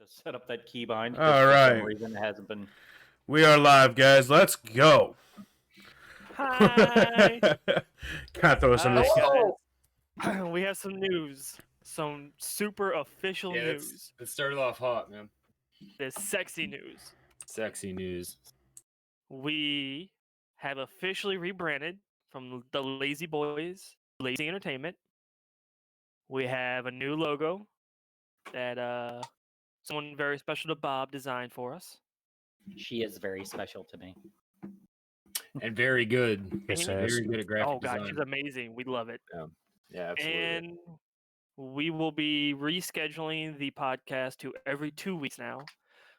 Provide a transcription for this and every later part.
to set up that keybind because All for some right. reason it hasn't been. We are live, guys. Let's go. Hi. Can't throw us under the Guys. We have some news. Some super official news. It started off hot, man. This sexy news. Sexy news. We have officially rebranded from the Lazy Boys, Lazy Entertainment. We have a new logo that someone very special to Bob designed for us. She is very special to me. And very good. Yes, Very good at graphic Oh design. God, she's amazing. We love it. Yeah, absolutely. And we will be rescheduling the podcast to every 2 weeks now.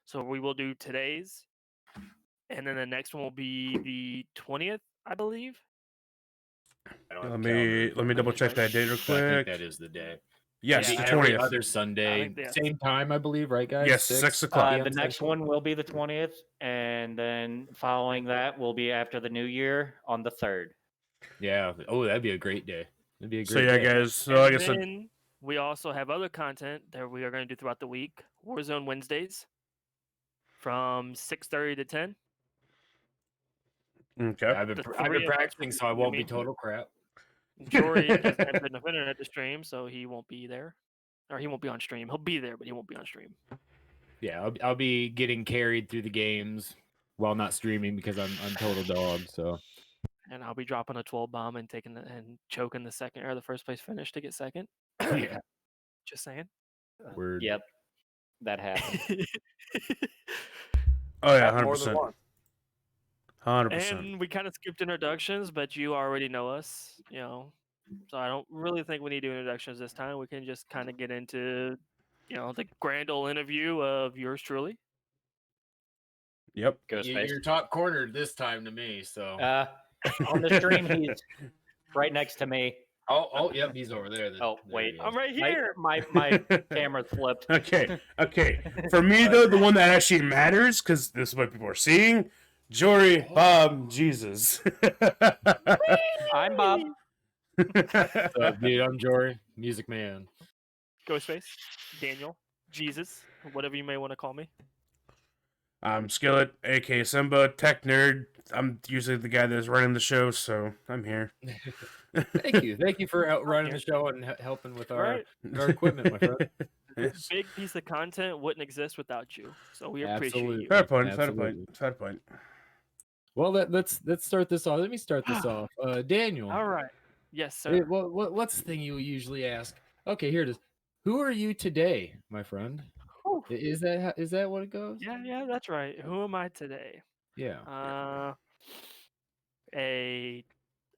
So we will do today's, and then the next one will be the 20th, I believe. I don't have Let a calendar. me double check that date real But I think quick. that is the day. Yes, Yeah, the Every 20th. other Sunday. yes. Same time, I believe, right, guys? Yes, 6 o'clock. The next one will be the 20th, and then following that will be after the new year on the 3rd. Yeah. Oh, that'd be a great day. That'd be a So great yeah, day. guys. So And like I said, then we also have other content that we are going to do throughout the week. Warzone Wednesdays from 6:30 to 10. okay. I've been The three of us practicing, so I will won't be be total crap. Jory doesn't have enough internet to stream, so he won't be there. Or he won't be on stream. He'll be there, but he won't be on stream. Yeah, I'll be getting carried through the games while not streaming because I'm total dog. So And I'll be dropping a 12 bomb and and choking the second or the first place finish to get second. yeah, Just saying. word. Yep, that happened. Oh yeah, Happened more than 100%. once. 100%. And we kind of skipped introductions, but you already know us, So I don't really think we need to do introductions this time. We can just kind of get into, the grand old interview of yours truly. Yep. Ghostface. You're top cornered this time to me. So On the stream, he's right next to me. oh, yep, he's over there. Oh, There wait. he I'm is. right here. My camera's flipped. Okay. For me though, the one that actually matters, because this is what people are seeing. Jory, Bob, Jesus. I'm Bob. What's up, dude? I'm Jory, music man. Ghostface, Daniel, Jesus, whatever you may want to call me. I'm Skillet, aka Simba, tech nerd. I'm usually the guy that's running the show, so I'm here. Thank you for outrunning the show and helping with our equipment, my friend. This big piece of content wouldn't exist without you, so we appreciate Absolutely. you. Fair point. Absolutely. Fair point. Well, let's start this off. Let me start this off. Daniel. All right. Yes, sir. Hey, what's the thing you usually ask? Okay, here it is. Who are you today, my friend? Whew. Is that what it goes? Yeah, that's right. Who am I today? Yeah.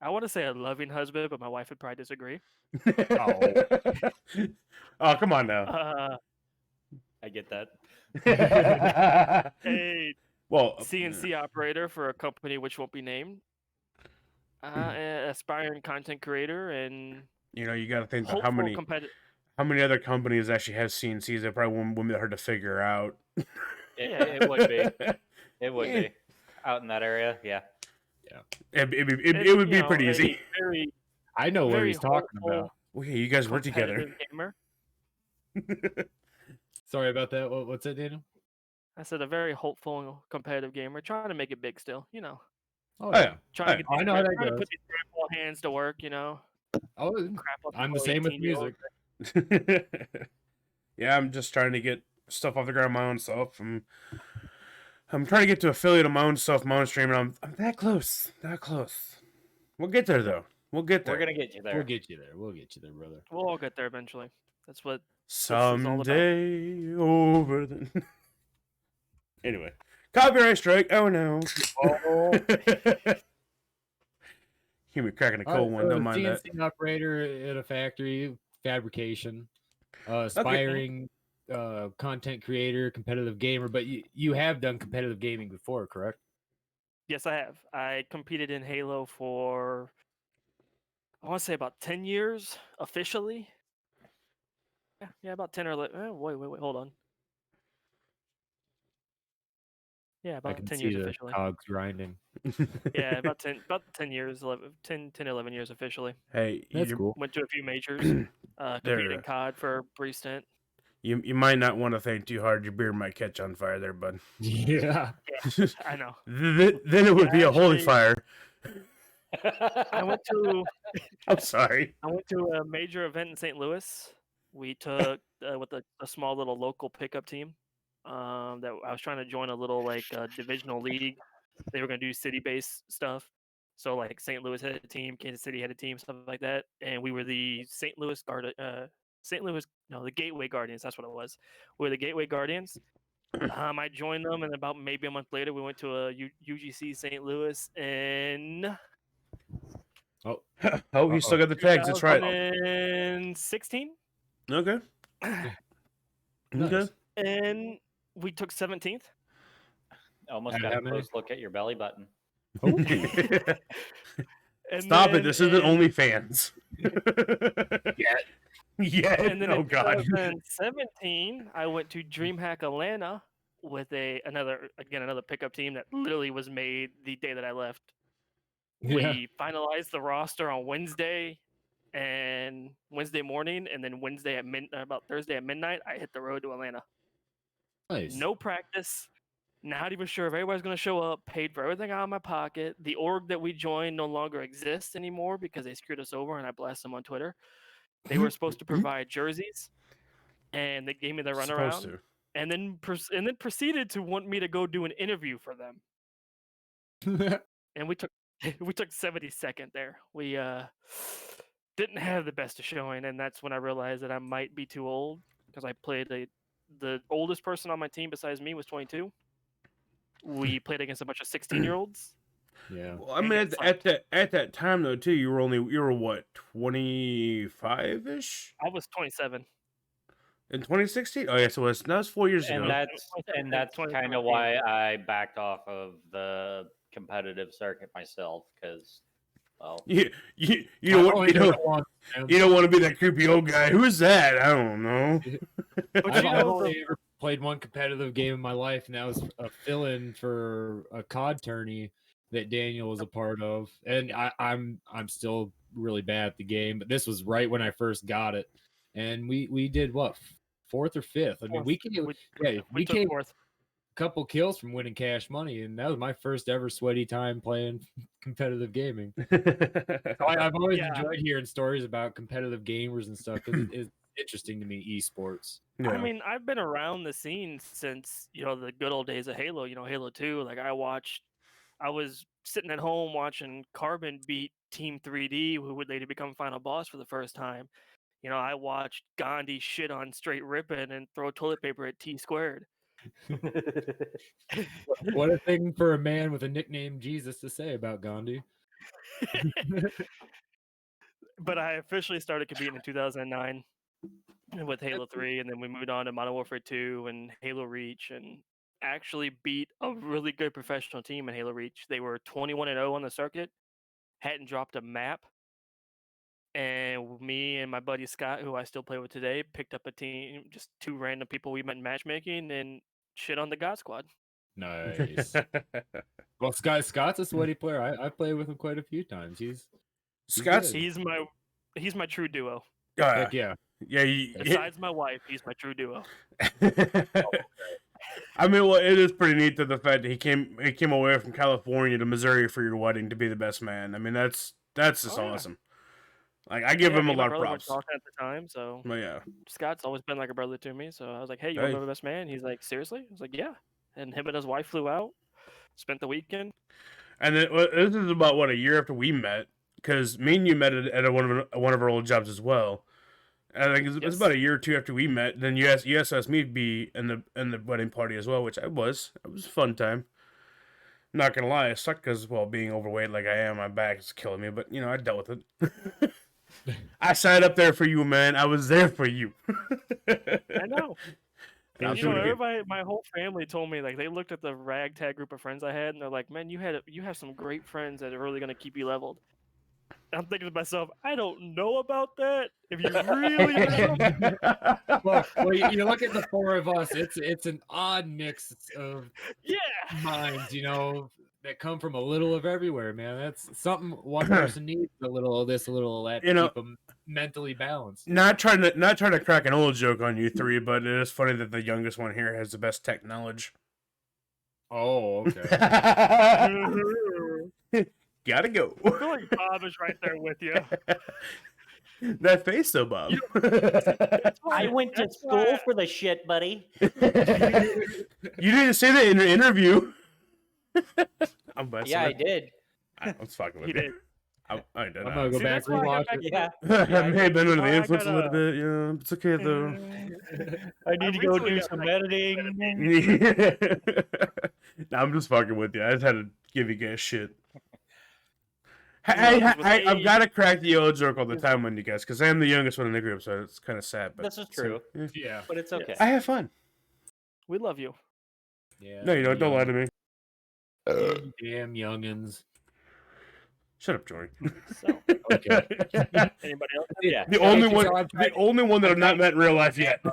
I want to say a loving husband, but my wife would probably disagree. Oh, come on now. I get that. A Well, CNC operator for a company which won't be named. An aspiring content creator and you got to think about hopeful how many other companies actually have CNCs that probably wouldn't be hard to figure out. It would be. It would be out in that area. Yeah. It would be pretty easy. I know what he's talking about. Well, yeah, you guys work together. Gamer. Sorry about that. What's that, Daniel? I said a very hopeful competitive gamer, trying to make it big still, Oh yeah. Trying to I know how that trying to goes. put these grandpa hands to work, Oh, Crap up I'm the for same with 18-year-old. music. Yeah, I'm just trying to get stuff off the ground my own self. I'm trying to get to affiliate of my own stuff, my own stream, and I'm that close. That close. We'll get there though. We'll get there. We're gonna get you there. We'll get you there, brother. We'll all get there eventually. That's what Someday over the. Anyway, copyright strike. Oh no. Hear me cracking a cold one. Don't mind that. CNC operator at a factory, fabrication, aspiring content creator, competitive gamer. But you have done competitive gaming before, correct? Yes, I have. I competed in Halo for I want to say about 10 years officially. Yeah, about 10 or 11. Wait, hold on. Yeah, I about can 10 see years the officially. cogs grinding. Yeah, about 10 years, 10 or 11 years officially. Hey, That's cool. Went to a few majors, competed in COD for a brief stint. You might not want to think too hard. Your beard might catch on fire there, bud. Yeah. I know. Then it would be a holy Actually- fire. I went to I'm sorry. a major event in St. Louis. We took with a small little local pickup team. That I was trying to join a little like divisional league. They were gonna do city-based stuff. So like St. Louis had a team, Kansas City had a team, stuff like that, and we were the the Gateway Guardians. That's what it was. We were the Gateway Guardians. I joined them, and about maybe a month later, we went to a UGC St. Louis in Oh, he still got the tags. That's right. 2016, Okay. Nice. Okay. and we took 17th. Almost And got how a many? close look at your belly button. And Stop it. then This isn't in- OnlyFans. Yeah. And then Oh, in God. 2017, I went to DreamHack Atlanta with another pickup team that literally was made the day that I left. Yeah. We finalized the roster on Wednesday morning, and then about Thursday at midnight, I hit the road to Atlanta. Nice. No practice. Not even sure if everybody's going to show up. Paid for everything out of my pocket. The org that we joined no longer exists anymore because they screwed us over, and I blasted them on Twitter. They were supposed to provide jerseys, and they gave me the Supposed runaround, to. and then proceeded to want me to go do an interview for them. And we took 72nd there. We didn't have the best of showing, and that's when I realized that I might be too old because I played the oldest person on my team besides me was 22. We played against a bunch of 16-year-olds. Yeah. Well, I And mean, get at that time though, too, you were what, 25-ish I was 27. in 2016? Oh, yeah, so that was 4 years ago. And that's kind of why I backed off of the competitive circuit myself, because, well, You I've don't only done it once, man. you don't want to be that creepy old guy. Who is that? I don't know. But I've you know, only ever played one competitive game in my life, and that was a fill-in for a COD tourney that Daniel was a part of. And I'm still really bad at the game, but this was right when I first got it, and we did what, fourth or fifth? I mean, we we took came fourth. a couple kills from winning cash money, and that was my first ever sweaty time playing competitive gaming. So I've always Yeah. enjoyed hearing stories about competitive gamers and stuff because it's interesting to me, esports. Yeah. I mean, I've been around the scene since, the good old days of Halo, Halo 2. Like, I was sitting at home watching Carbon beat Team 3D, who would later become Final Boss for the first time. I watched Gandhi shit on Straight Rippin' and throw toilet paper at T squared. What a thing for a man with a nickname Jesus to say about Gandhi. But I officially started competing in 2009 with Halo 3, and then we moved on to Modern Warfare 2 and Halo Reach, and actually beat a really good professional team in Halo Reach. They were 21-0 on the circuit, hadn't dropped a map, and me and my buddy Scott, who I still play with today, picked up a team, just two random people we met in matchmaking, and shit on the God Squad. Nice. Well, Scott's a sweaty player. I played with him quite a few times. He's Scott's good. He's my true duo. Heck yeah. yeah. Besides my wife, he's my true duo. I mean, well, it is pretty neat that the fact that he came away from California to Missouri for your wedding to be the best man. I mean, that's just Oh, yeah. awesome. Like, I give Yeah, him me a and my lot of brother were props. talking at the time, so But yeah, Scott's always been like a brother to me. So I was like, "Hey, you want to Hey. be my best man?" He's like, "Seriously?" I was like, "Yeah." And him and his wife flew out, spent the weekend. and then this is about what, a year after we met, because me and you met at one of our old jobs as well. And I think it was about a year or two after we met. Then you asked me to be in the wedding party as well, which I was. It was a fun time. Not gonna lie, it sucked because, well, being overweight like I am, my back is killing me. But I dealt with it. I signed up there for you, man. I was there for you. I know. And I'm And, doing it again. everybody, my whole family told me, like, they looked at the ragtag group of friends I had, and they're like, "Man, you have some great friends that are really gonna keep you leveled." And I'm thinking to myself, I don't know about that. If you really Well, you look at the four of us. It's an odd mix of yeah. minds, that come from a little of everywhere, man. That's something one person needs, a little of this, a little of that to keep them mentally balanced. Not trying to crack an old joke on you three, but it is funny that the youngest one here has the best tech knowledge. Oh, okay. Gotta go. I feel like Bob is right there with you. That face, though, Bob. I went to school for the shit, buddy. You didn't say that in your interview. I'm busting Yeah, I it. did. I was fucking with He you. did. I did. I'm gonna go See, back that's why I got rewatch back it. Yeah. I may have been under the I influence a little gotta- bit. Yeah, it's okay though. I need to go recently do got some back editing. Nah, I'm just fucking with you. I just had to give you guys shit. No, I've got to crack the old joke all the time on you guys because I am the youngest one in the group, so it's kind of sad. But This is so, true. yeah. Yeah. But it's okay. I have fun. We love you. Yeah. No, you don't. Don't lie to me. You damn youngins. Shut up, Jory. So, Okay. anybody else? Yeah. The only you one, tell I'm the only one that I've not met in real life yet.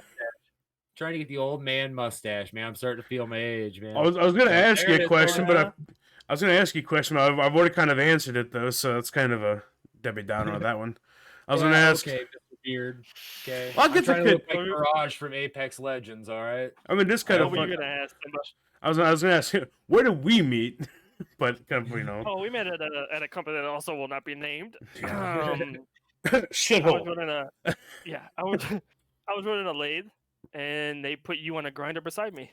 Trying to get the old man mustache, man. I'm starting to feel my age, man. I was gonna ask you There it a is, question, Laura. but I was gonna ask you a question. I've already kind of answered it though, so it's kind of a Debbie Downer on that one. I was gonna ask. Okay, Mr. Beard. Okay. I'll I'm get the trying to look kid- like Mirage from Apex Legends, all right? I mean, this kind What of were fun. you gonna ask him? I was gonna ask you, where did we meet? But kind of, you know, Oh, we met at a company that also will not be named. Yeah. I was shithole. running I was running a lathe, and they put you on a grinder beside me,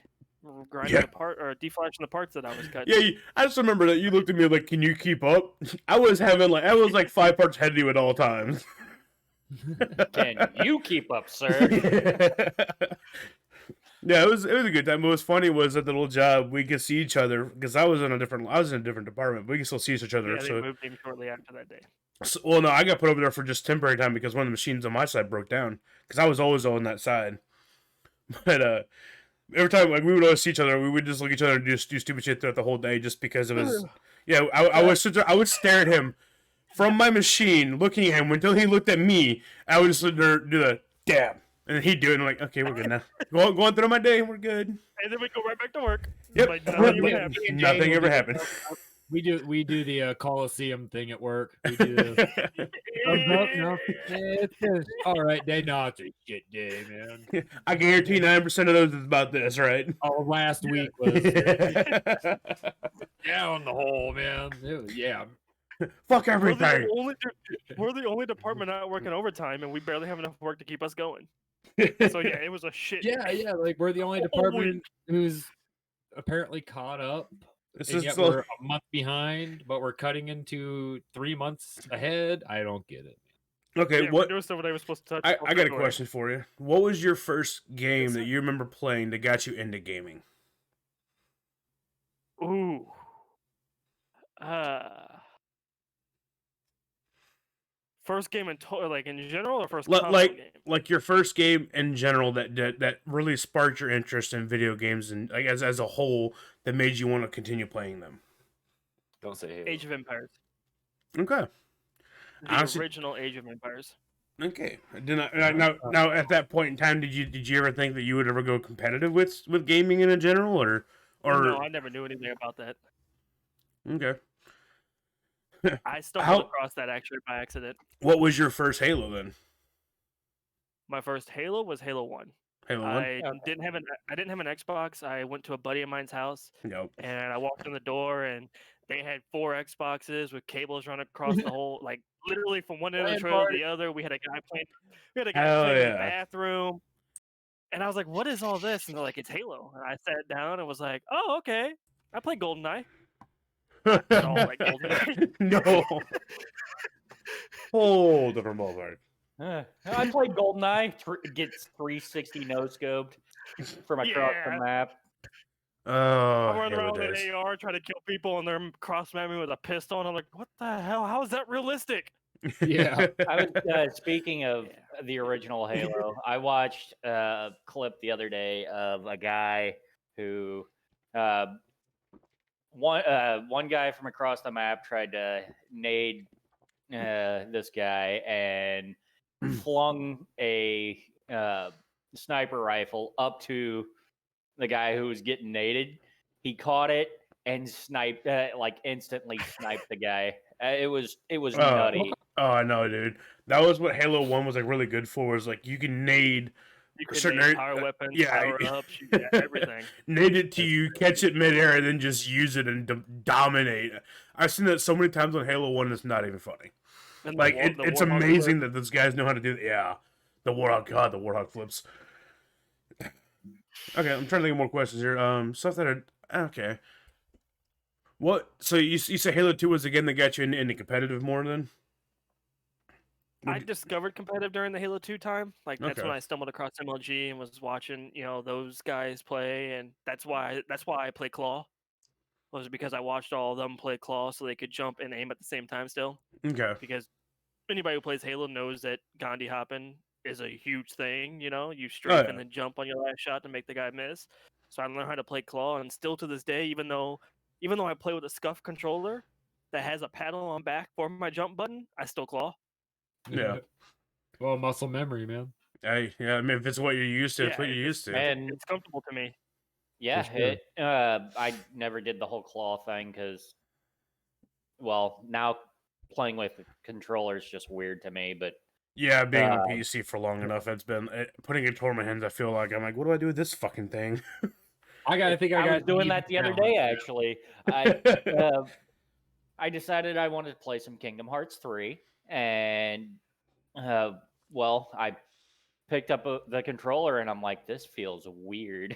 grinding Yeah. the part or deflashing the parts that I was cutting. Yeah, I just remember that you looked at me like, "Can you keep up?" I was like 5 parts ahead of you at all times. Can you keep up, sir? Yeah, it was a good time. What was funny was at the little job we could see each other because I was in a different department, but we could still see each other. Yeah, they So, moved him shortly after that day. well, no, I got put over there for just temporary time because one of the machines on my side broke down because I was always on that side. But every time like we would always see each other, we would just look at each other and just do stupid shit throughout the whole day just because it was. Yeah, I would stare at him from my machine, looking at him until he looked at me. I would just sit there, do the damn. And then he'd do it, and I'm like, okay, we're good now. Going through my day, we're good. And then we go right back to work. Yep. Like nothing even happened. Me and Nothing Jane ever will do- happened. We do the Coliseum thing at work. We do the no, it's just all right day. No, it's a shit day, man. I guarantee 9% of those is about this, right? Oh, last week was Fuck down the hole, man. It was- yeah. everything. We're the only department not working overtime, and we barely have enough work to keep us going. So yeah, it was a shit. Yeah. Like we're the only Oh, department who's apparently caught up. This And is yet so- we're a month behind, but we're cutting into 3 months ahead. I don't get it. Okay, Yeah, what? we're doing stuff that I was supposed to touch. I got a before. question for you. What was your first game Yes, that sir. you remember playing that got you into gaming? Ooh. First game in like in general, or first console game? Like your first game in general that really sparked your interest in video games and like as a whole that made you want to continue playing them. Don't say Halo. Age of Empires. Okay. The Honestly- original Age of Empires. Okay. Now at that point in time, did you ever think that you would ever go competitive with gaming in general or No, I never knew anything about that. okay? I stumbled How- across that actually by accident. What was your first Halo then? My first Halo was Halo 1. Halo 1? I didn't have an Xbox. I went to a buddy of mine's house Nope. and I walked in the door and they had 4 Xboxes with cables running across the whole, like literally from one end of the Playing trailer to party. the other. We had a guy playing Hell in the yeah. bathroom. And I was like, "What is all this?" And they're like, "It's Halo." And I sat down and was like, "Oh, okay. I play GoldenEye." At all like GoldenEye. No. Whole different ballpark. I played GoldenEye. Gets 360 no scoped from across Yeah. the map. Oh, I run Halo around with days. an AR trying to kill people and they're cross-map me with a pistol. And I'm like, "What the hell? How is that realistic?" Yeah. I was speaking of the original Halo. I watched a clip the other day of a guy who one guy from across the map tried to nade this guy and flung a sniper rifle up to the guy who was getting naded. He caught it and sniped, like instantly sniped the guy. It was Oh. nutty. Oh, I know, dude. That was what Halo 1 was like really good for. Was like you can nade You a could certain nade area. power weapons, Yeah, power ups, everything. nade it to That's you, catch it midair, and then just use it and dominate. I've seen that so many times on Halo 1. It's not even funny. And Like the it's Warthog amazing flip. that those guys know how to do that. Yeah, the Warthog. God, the Warthog flips. Okay, I'm trying to think of more questions here. Stuff that are okay. What? So you say Halo 2 was again that got you into competitive more then? I discovered competitive during the Halo 2 time. Like that's Okay. when I stumbled across MLG and was watching, those guys play, and that's why I play Claw. Was because I watched all of them play Claw, so they could jump and aim at the same time still. Okay. Because anybody who plays Halo knows that Gandhi hopping is a huge thing. You strafe and yeah. then jump on your last shot to make the guy miss. So I learned how to play Claw, and still to this day, even though I play with a scuff controller that has a paddle on back for my jump button, I still Claw. Yeah. Well, muscle memory, man. Yeah. I mean, if it's what you're used to, it's Yeah, what you're used to. And it's comfortable to me. yeah, sure. I never did the whole claw thing because, well, now playing with the controller is just weird to me. But Yeah, being on PC for long enough, it's been putting it toward my hands. I feel like I'm like, what do I do with this fucking thing? I was doing that the other day. Actually, I decided I wanted to play some Kingdom Hearts 3, and well, I picked up the controller, and I'm like, this feels weird.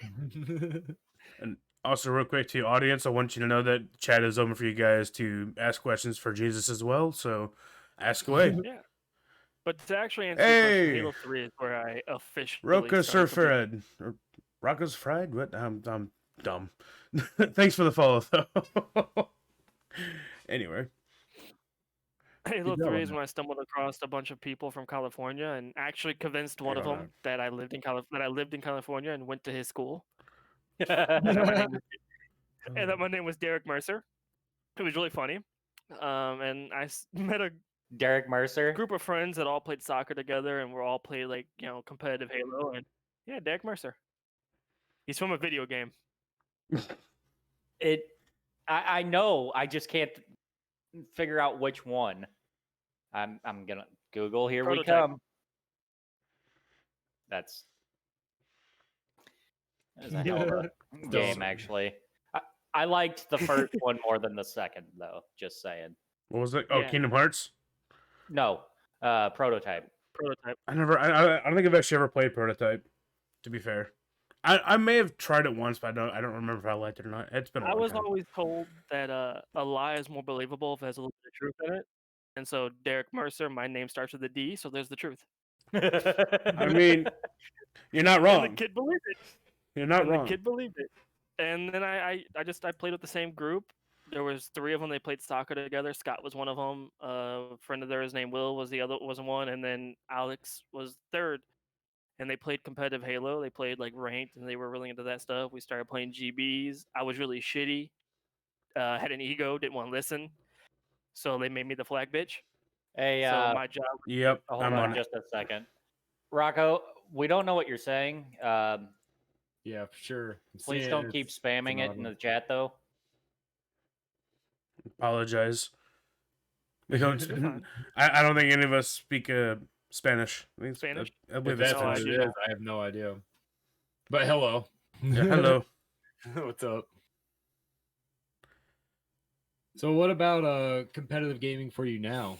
And also, real quick to your audience, I want you to know that chat is open for you guys to ask questions for Jesus as well. So, ask away. Yeah. But to actually answer your question, Hey, Halo 3 is where I officially Roka started competing. Surfred or Rocco's Fried. What? I'm dumb. Thanks for the follow, though. Anyway, Halo Good job 3 on is that. when I stumbled across a bunch of people from California and actually convinced one of on them that I lived in California and went to his school. And And that my name was Derek Mercer. It was really funny. And I met a Derek Mercer. group of friends that all played soccer together, and we're all played like competitive Halo. And yeah, Derek Mercer. He's from a video game. I know. I just can't figure out which one. I'm gonna Google. Here we Prototype. come. That's a hell of a game, actually. I liked the first one more than the second, though. Just saying. what was it? Oh, Yeah. Kingdom Hearts. No, Prototype. Prototype. I don't think I've actually ever played Prototype. To be fair, I may have tried it once, but I don't remember if I liked it or not. It's been a I long was time. always told that a lie is more believable if it has a little bit of truth in it. And so Derek Mercer, my name starts with a D, so there's the truth. I mean, you're not And the wrong. kid believed it. You're not And wrong. the kid believed it. And then I played with the same group. There was 3 of them. They played soccer together. Scott was one of them. A friend of theirs named Will was one, and then Alex was third. And they played competitive Halo. They played like ranked, and they were really into that stuff. We started playing GBs. I was really shitty. Had an ego, didn't want to listen, so they made me the flag bitch. Hey, So my job. Yep, hold I'm on on it. just a second. Rocco, we don't know what you're saying. Yeah, for sure. I'm Please seeing don't keep it's spamming it in the chat, though. Apologize. We don't. You're fine. I don't think any of us speak Spanish. I think Spanish? I If believe it's that's what Spanish. it is, I have no idea. But hello. Yeah, hello. What's up? So what about competitive gaming for you now?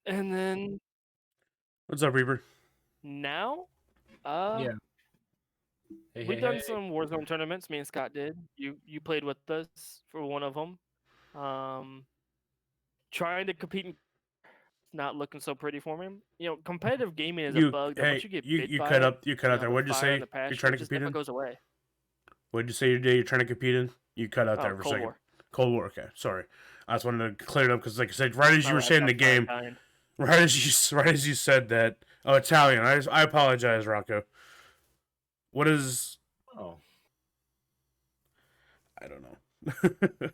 And then What's up, Reaper? now, Yeah. Hey, we've hey, done hey. some Warzone tournaments. Me and Scott did. You played with us for one of them. Trying to compete in not looking so pretty for me. Competitive gaming is a bug that once you get bit by cut it, up. You cut out there. the What'd you fire say? and the passion, You're trying it to just compete never in? goes away. What'd you say you're trying to compete in? You cut out there for a Cold second. War. Cold War. Okay, sorry. I just wanted to clear it up because, like I said, right as you were saying the That's not game, Italian. right as you said that. Oh, Italian. I apologize, Rocco. What is? Oh. I don't know.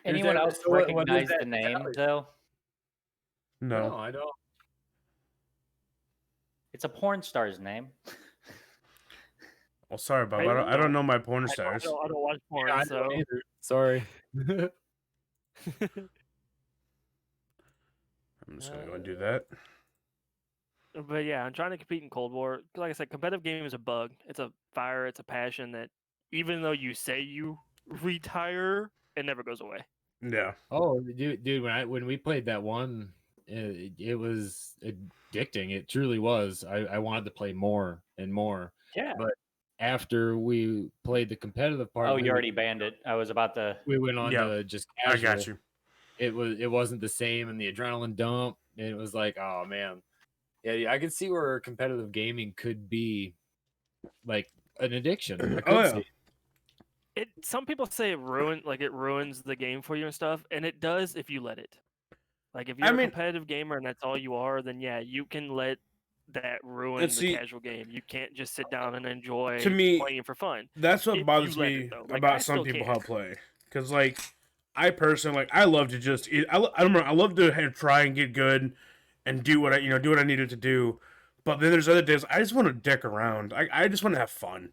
Anyone that- else so what is recognize that the name, Italian? though? No. I don't. It's a porn star's name. Well, sorry, Bob. I I don't know my porn I stars. don't watch porn, Yeah, I so don't either. Sorry. I'm just gonna go and do that. But yeah, I'm trying to compete in Cold War. Like I said, competitive game is a bug. It's a fire. It's a passion that even though you say you retire, it never goes away. Yeah. Oh, dude, when we played that one, it was addicting. It truly was. I wanted to play more and more. Yeah. But after we played the competitive part, Oh, you already banned it. I was about to. we went on Yeah, to just I casual. got you. It wasn't the same, and the adrenaline dump. And it was like, oh man, yeah, I could see where competitive gaming could be like an addiction. I could Oh yeah. see. Some people say it ruins the game for you and stuff, and it does if you let it. Like if you're I a mean- competitive gamer and that's all you are, then yeah, you can let that ruin And the see- casual game. You can't just sit down and enjoy To me, playing for fun. That's what If bothers you let me it, though. Like, I about some still people can. how play. Because like, I personally I love to just I don't know, I love to try and get good and do what I do what I needed to do. But then there's other days I just want to dick around. I just want to have fun.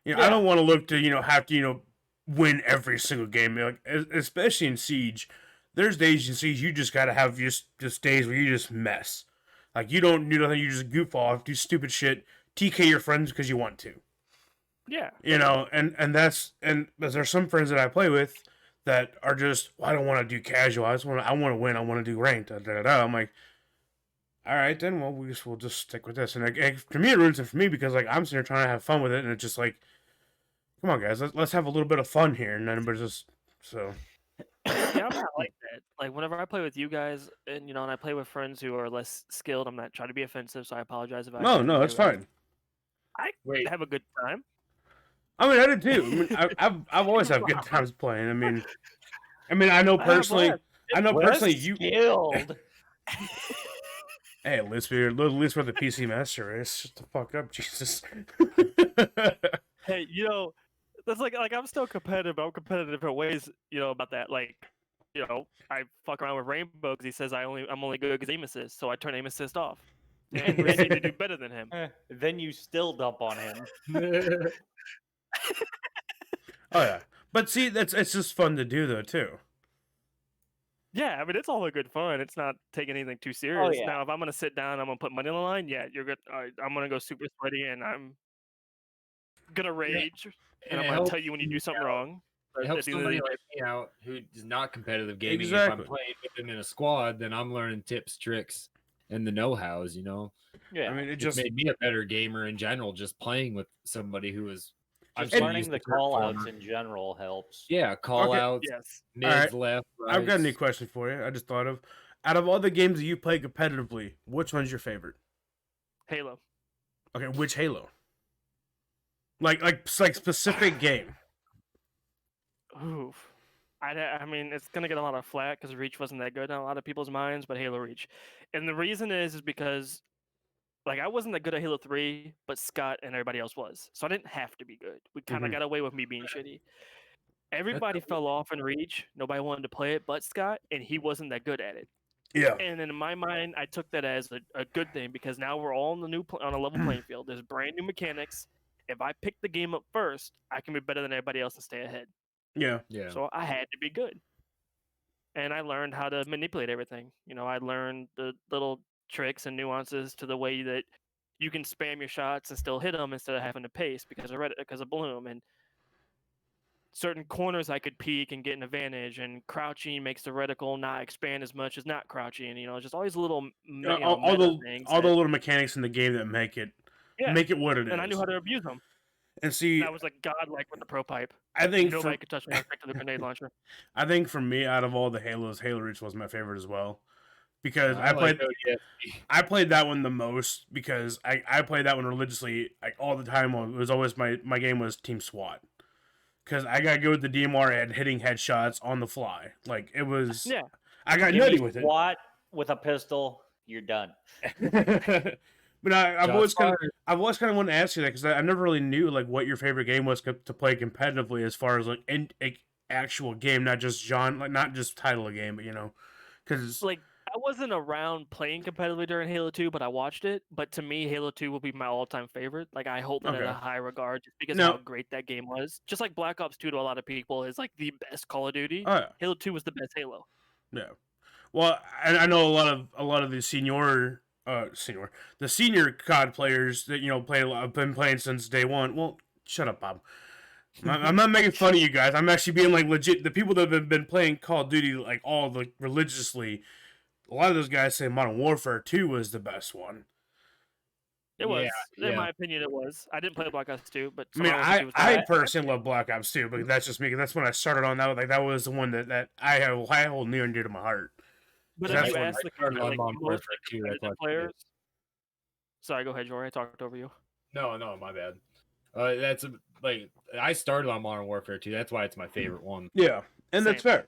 I Yeah. don't want to look to have to win every single game. Like especially in Siege, there's days in Siege you just gotta have just days where you just mess. Like you don't do nothing, you just goof off, do stupid shit, TK your friends because you want to. Yeah. And there's some friends that I play with that are just, well, I don't want to do casual. I want to win. I want to do ranked. Da, da, da, da. I'm like, all right, then. Well, we'll just stick with this. And for me, it ruins it for me because like I'm sitting here trying to have fun with it, and it's just like, come on, guys, let's have a little bit of fun here. And then everybody's just so. Yeah, I'm not like that. Like whenever I play with you guys, and I play with friends who are less skilled, I'm not trying to be offensive, so I apologize if I. No, that's fine. I have a good time. I mean, I did too. I mean, I've always had good times playing. I mean, I know personally. You. Skilled. Hey, at least we're the PC Master Race. Shut the fuck up, Jesus. Hey, that's like I'm still competitive. But I'm competitive in different ways. About that. Like, I fuck around with Rainbow because he says I'm only good because aim assist, so I turn aim assist off and proceed to do better than him. Then you still dump on him. Oh yeah, but see, it's just fun to do though too. Yeah, I mean it's all a good fun. It's not taking anything too serious. yeah. Now, if I'm gonna sit down, I'm gonna put money on the line. Yeah, you're good. All right, I'm gonna go super sweaty, and I'm gonna rage, and I'm gonna tell you when you do something wrong. It helps somebody like me out who is not competitive gaming. If I'm playing with them in a squad, then I'm learning tips, tricks, and the know-hows. Yeah. I mean, it just made me a better gamer in general. Just playing with somebody who is Just learning the call outs in general helps. Yeah, call outs, Yes. mids, left, right. I've got a new question for you. I just thought of, out of all the games that you play competitively, which one's your favorite? Halo. Okay, which Halo? Like specific game. Oof. I mean, it's gonna get a lot of flack because Reach wasn't that good in a lot of people's minds, but Halo Reach, and the reason is because, like, I wasn't that good at Halo 3, but Scott and everybody else was, so I didn't have to be good. We kind of got away with me being shitty. Everybody fell off in Reach. Nobody wanted to play it, but Scott, and he wasn't that good at it. Yeah. And in my mind, I took that as a good thing because now we're all on on a level playing field. There's brand new mechanics. If I pick the game up first, I can be better than everybody else and stay ahead. Yeah. So I had to be good. And I learned how to manipulate everything. I learned the little tricks and nuances to the way that you can spam your shots and still hit them instead of having to pace because of Bloom. And certain corners I could peek and get an advantage, and crouching makes the reticle not expand as much as not crouching. Just all these little all the things little mechanics in the game that make it what it is. And I knew how to abuse them. And see, I was like godlike with the pro pipe. I think nobody could touch me with the grenade launcher. I think for me, out of all the Halos, Halo Reach was my favorite as well, because I played that one the most because I played that one religiously, like all the time. It was always my game was Team SWAT, because I got good with the DMR and hitting headshots on the fly. Like it was, I got nutty with it. SWAT with a pistol, you're done. But I've always kind of wanted to ask you that because I never really knew like what your favorite game was to play competitively, as far as like actual game, not just genre, like not just title of game, but because like I wasn't around playing competitively during Halo 2, but I watched it. But to me, Halo 2 will be my all-time favorite. Like I hold that in a high regard just because how great that game was. Just like Black Ops 2 to a lot of people is like the best Call of Duty. Oh, yeah. Halo 2 was the best Halo. Yeah. Well, I know a lot of the senior COD players that have been playing since day one. Well, shut up, Bob. I'm not making fun of you guys. I'm actually being like legit. The people that have been playing Call of Duty like all like religiously. A lot of those guys say Modern Warfare 2 was the best one. It was, Yeah, in my opinion, it was. I didn't play Black Ops 2, but I mean, Modern Warfare 2 was the I best. personally love Black Ops 2, but that's just me. 'Cause that's when I started on that. Like that was the one that I hold near and dear to my heart. But That's if you when ask the started on like, Modern most Warfare 2, that's competitive why I played players. Sorry, go ahead, Jory. I talked over you. No, my bad. That's like I started on Modern Warfare 2. That's why it's my favorite one. Yeah, and that's fair.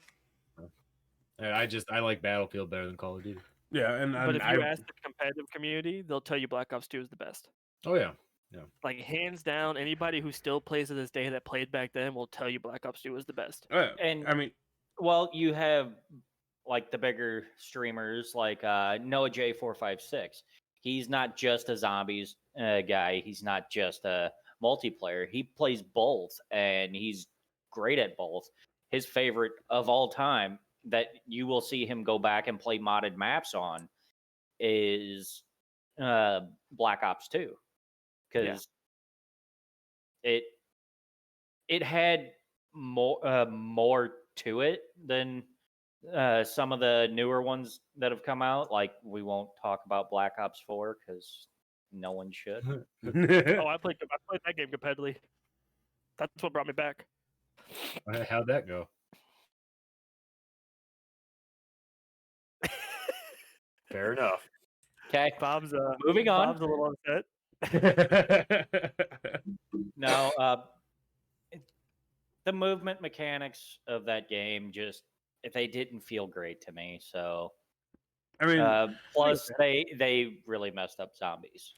And I like Battlefield better than Call of Duty. Yeah, and But if you ask the competitive community, they'll tell you Black Ops 2 is the best. Oh yeah. Like hands down, anybody who still plays to this day that played back then will tell you Black Ops 2 is the best. And I mean, well, you have like the bigger streamers like Noah Gh057Face. He's not just a zombies guy. He's not just a multiplayer. He plays both, and he's great at both. His favorite of all time that you will see him go back and play modded maps on is Black Ops 2, because it had more to it than some of the newer ones that have come out. Like, we won't talk about Black Ops 4 because no one should. Oh, I played that game competitively. That's what brought me back. How'd that go? Fair enough. Okay, Bob's moving on. Bob's a little upset. No, the movement mechanics of that game they didn't feel great to me. So, I mean, plus they really messed up zombies.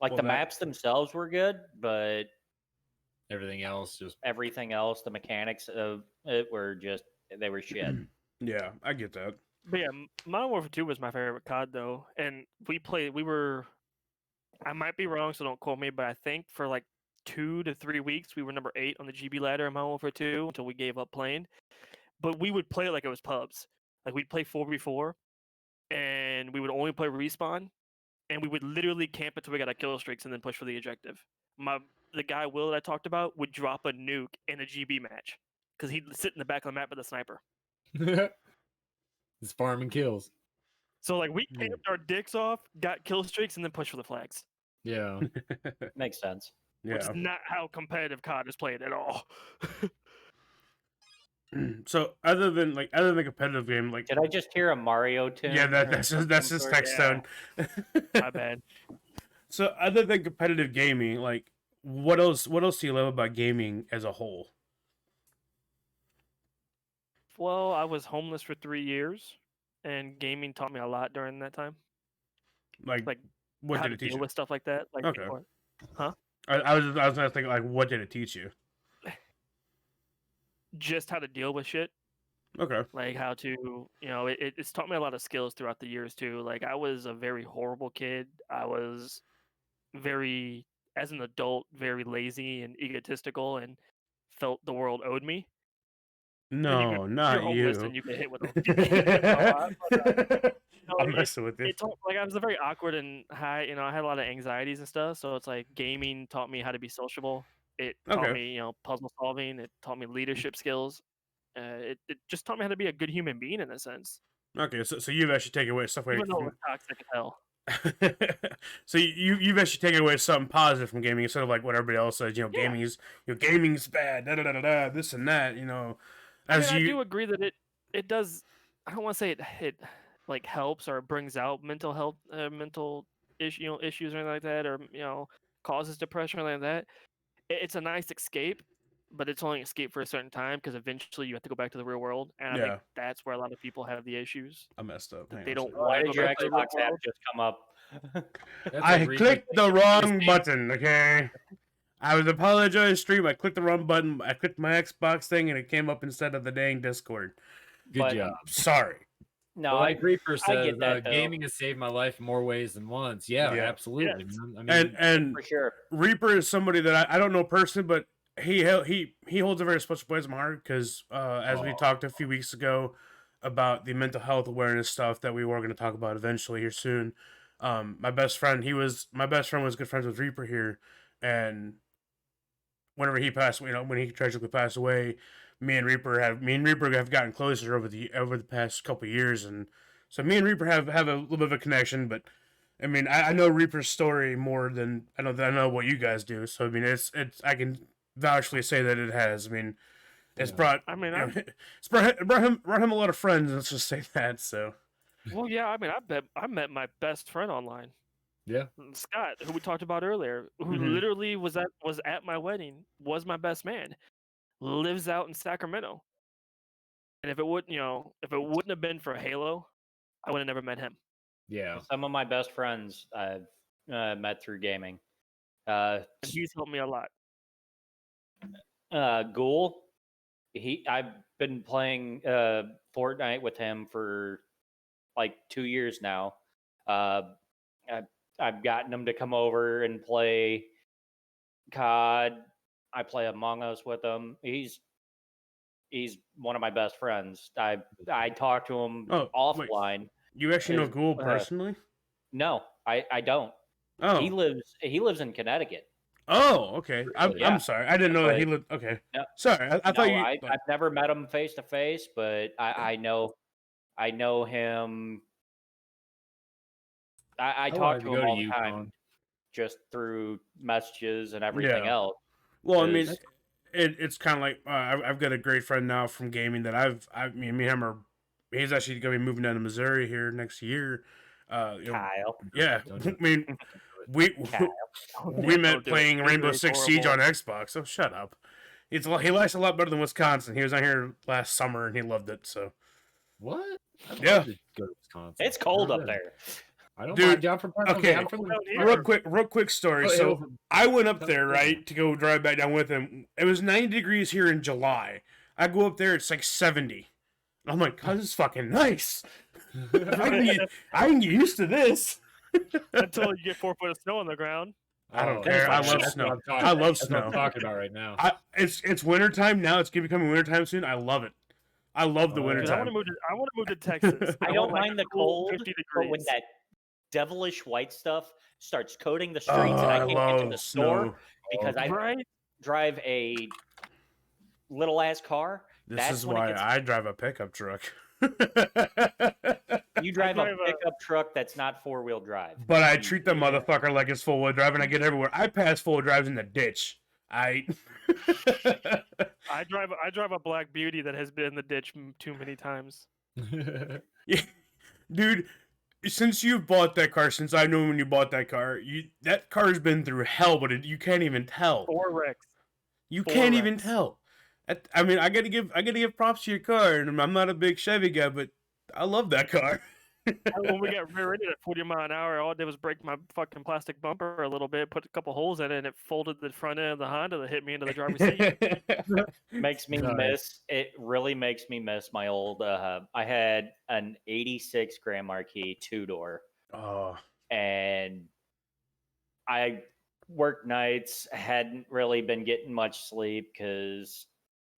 Like, Well, the that- maps themselves were good, but Everything else just everything else, the mechanics of it were they were shit. yeah, I get that. But yeah, Modern Warfare 2 was my favorite COD though, and we were. I might be wrong, so don't quote me, but I think for like 2 to 3 weeks we were number 8 on the GB ladder in Modern Warfare 2 until we gave up playing. But we would play it like it was pubs. Like, we'd play 4v4, and we would only play respawn, and we would literally camp until we got our kill streaks and then push for the objective. The guy Will that I talked about would drop a nuke in a GB match because he'd sit in the back of the map with a sniper. it's farming kills. So like, we camped our dicks off, got kill streaks, and then pushed for the flags. Yeah. Makes sense. Which Yeah. is not how competitive COD is played at all. So other than the competitive game, like, Did I just hear a Mario tune? yeah, or that's some his sort? text Yeah. tone. My bad. So other than competitive gaming, like, what else do you love about gaming as a whole? Well, I was homeless for 3 years, and gaming taught me a lot during that time. Like, Like, what how did to it teach deal you? with stuff like that. Like, Okay. Huh? I was gonna think, like, what did it teach you? Just how to deal with shit. Okay. Like, how to, it's taught me a lot of skills throughout the years too. Like, I was a very horrible kid. I was very, as an adult, very lazy and egotistical, and felt the world owed me. No, You're not homeless you. and you get hit with a lot. But, I'm messing with you. it taught, like, I was a very awkward and high. I had a lot of anxieties and stuff. So it's like gaming taught me how to be sociable. It taught Okay. me, puzzle solving. It taught me leadership skills. It just taught me how to be a good human being in a sense, Okay, so you've actually taken away stuff away even though it from. was toxic as hell. So you've actually taken away something positive from gaming instead of like what everybody else says. Yeah. Gaming's bad. Da da da da da. This and that. I do agree that it does. I don't want to say it like helps or brings out mental health, mental issues or anything like that, or causes depression or anything like that. It's a nice escape, but it's only an escape for a certain time because eventually you have to go back to the real world, and I Yeah. think that's where a lot of people have the issues. I messed up. Hang They on a don't second. Why want to did go your back to the real Xbox app world. just come up? That's I a reason clicked they the should wrong escape. button. Okay. I was apologize, stream. I clicked the wrong button. I clicked my Xbox thing, and it came up instead of the dang Discord. Good But- job. Sorry. No, Well, like Reaper I says, get that, though. gaming has saved my life in more ways than once. Yeah, Yeah. absolutely. Yes. Man. I mean, And for sure. Reaper is somebody that I don't know personally, but he holds a very special place in my heart because as we Aw. talked a few weeks ago, about the mental health awareness stuff that we were going to talk about eventually here soon. My best friend was good friends with Reaper here, and whenever he passed, when he tragically passed away, me and Reaper have gotten closer over the past couple of years, and so me and Reaper have a little bit of a connection. But I mean, I know Reaper's story more than I know what you guys do. So I mean, it's I can vouchly say that it has. I mean, it's brought. I mean, it's brought him a lot of friends. Let's just say that. So. well, yeah. I mean, I met my best friend online. Yeah. Scott, who we talked about earlier, who Mhm. literally was at my wedding, was my best man, lives out in Sacramento. And if it wouldn't have been for Halo, I would have never met him. Yeah. Some of my best friends I've met through gaming. And he's helped me a lot. Ghoul, I've been playing Fortnite with him for like 2 years now. I've gotten him to come over and play COD. I play Among Us with him. He's one of my best friends. I talk to him Oh, wait. offline. You actually know Is- Ghoul personally? No, I don't. Oh. He lives in Connecticut. Oh, okay. Yeah. I'm sorry. I didn't know that he But- lived. Okay. No, Sorry. I thought you. I've never met him face to face, but I know him. I talk to him all the time, just through messages and everything Yeah. else. Well, I mean, Is- it's kind of like I've got a great friend now from gaming that me and him are. He's actually going to be moving down to Missouri here next year. Kyle. Yeah. Don't do I mean, we met Don't do it. playing It's Rainbow really Six Siege horrible. on Xbox. Oh, shut up. He likes a lot better than Wisconsin. He was out here last summer and he loved it. So What? I'd Yeah. love to go to Wisconsin. It's cold Not up bad. there. I don't Dude, mind. I'm from okay. I'm from real quick story. Oh, So I went up Sounds there, good. right, to go drive back down with him. It was 90 degrees here in July. I go up there, it's like 70. I'm like, God, this is fucking nice. I can get used to this. Until you get 4 foot of snow on the ground. I don't Oh, care. I that's love what snow. I'm talking- I love That's what I'm snow. talking about right now. It's wintertime now. It's becoming wintertime soon. I love it. I love the Oh, yeah. Dude, I want wintertime. to move to Texas. I want, don't like, mind the cool cold, 50 but when degrees. that devilish white stuff starts coating the streets and I can't get to the store because I Right? drive a little ass car. This That's is when it why gets- I drive a pickup truck. You drive a drive a- pickup truck that's not 4-wheel drive. But I You treat the idiot. motherfucker like it's full wheel drive, and I get everywhere. I pass full wheel drives in the ditch. I I drive a Black Beauty that has been in the ditch too many times. Dude, since you've bought that car, since I know when you bought that car, that car's been through hell, but you can't even tell. 4 wrecks. You 4 can't even wrecks. tell. I mean, I gotta give props to your car, and I'm not a big Chevy guy, but I love that car. When we got rear-ended at 40 mile an hour, all I did was break my fucking plastic bumper a little bit, put a couple holes in it, and it folded the front end of the Honda that hit me into the driver's seat. Makes me Nice. miss it. Really makes me miss my old. I had an '86 Grand Marquis 2-door, Oh, and I worked nights. Hadn't really been getting much sleep because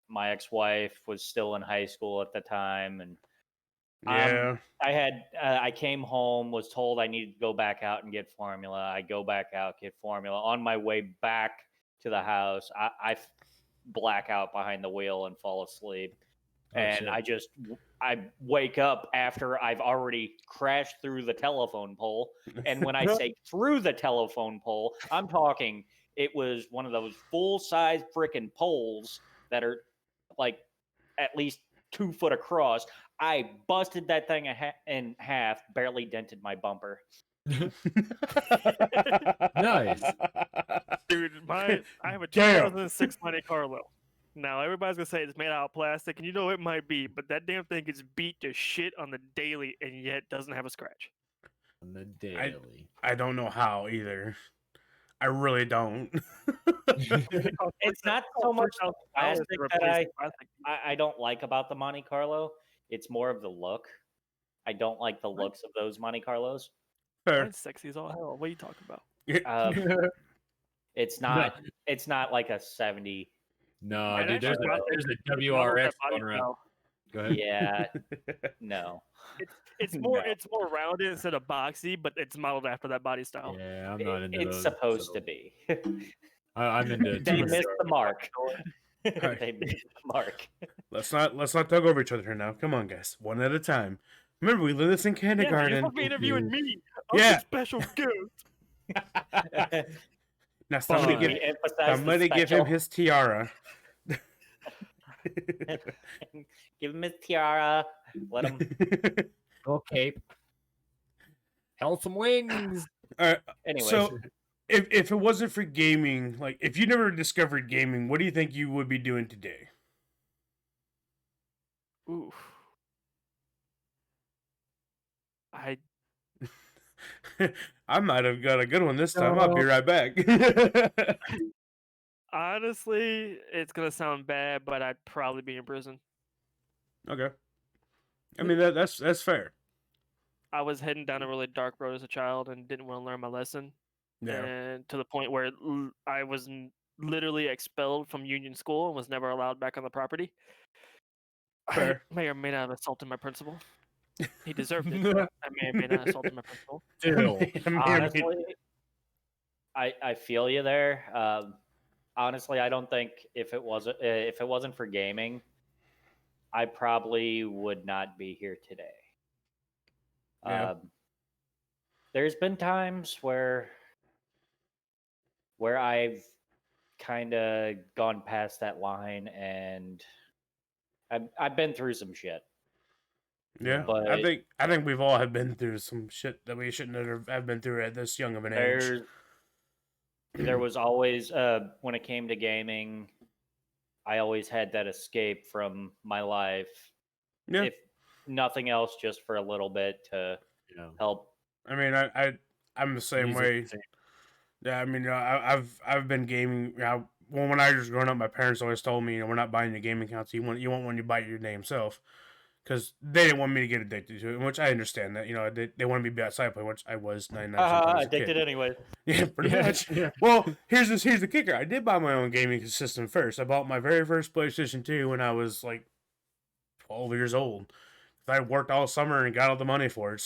my ex-wife was still in high school at the time, and yeah. I came home, was told I needed to go back out and get formula. I go back out, get formula. On my way back to the house, I black out behind the wheel and fall asleep. Oh, And shit. I wake up after I've already crashed through the telephone pole. And when I say through the telephone pole, I'm talking, it was one of those full-size freaking poles that are like at least 2 foot across. I busted that thing in half, barely dented my bumper. Nice. Dude, I have a Damn. 2006 Monte Carlo. Now everybody's gonna say it's made out of plastic, and you know it might be, but that damn thing gets beat to shit on the daily, and yet doesn't have a scratch. On the daily. I don't know how either. I really don't. It's not so much the plastic to that replace the plastic. I don't like about the Monte Carlo. It's more of the look. I don't like the looks of those Monte Carlos. Fair. Mine's sexy as all hell. What are you talking about? It's not. It's not like a 70. No, Mine dude, actually there's got- a I love WRX that body going around. style. Go ahead. Yeah, no. It's more No. it's more rounded instead of boxy, but it's modeled after that body style. Yeah, I'm not into It's those. supposed so to be. I'm into. They Too missed much. the mark. Alright. They missed the mark. Let's not talk over each other here now. Come on, guys, one at a time. Remember, we learned this in Yeah, kindergarten. you're supposed to be interviewing me. I'm Yeah. a special guest. Now Fine. somebody We give emphasize the him special. his tiara. Give him his tiara. Let him. Go cape. Held some wings. Anyways, So, if it wasn't for gaming, like if you never discovered gaming, what do you think you would be doing today? Oof. I I might have got a good one this time. I'll be No. right back. honestly, it's gonna sound bad, but I'd probably be in prison. Okay. I mean that's fair. I was heading down a really dark road as a child and didn't want to learn my lesson, Yeah. and to the point where I was literally expelled from Union School and was never allowed back on the property. Fair. I may or may not have assaulted my principal. He deserved it. I may or may not have assaulted my principal. Still. honestly, I feel you there. Honestly, I don't think if it wasn't for gaming, I probably would not be here today. Yeah. There's been times where I've kind of gone past that line, and I've been through some shit. Yeah. But I think we've all have been through some shit that we shouldn't have been through at this young of an age. There was always when it came to gaming, I always had that escape from my life. Yeah. If nothing else, just for a little bit to Yeah. help. I mean, I'm the same Music, way. same. Yeah, I mean, I've been gaming. Well, when I was growing up, my parents always told me, we're not buying your gaming console. You want one you buy your damn self, because they didn't want me to get addicted to it. Which I understand that. They wanted me to be outside playing, which I was 99% Addicted anyway. Yeah, pretty much. Yeah. Well, here's the kicker. I did buy my own gaming system first. I bought my very first PlayStation 2 when I was like 12 years old. I worked all summer and got all the money for it,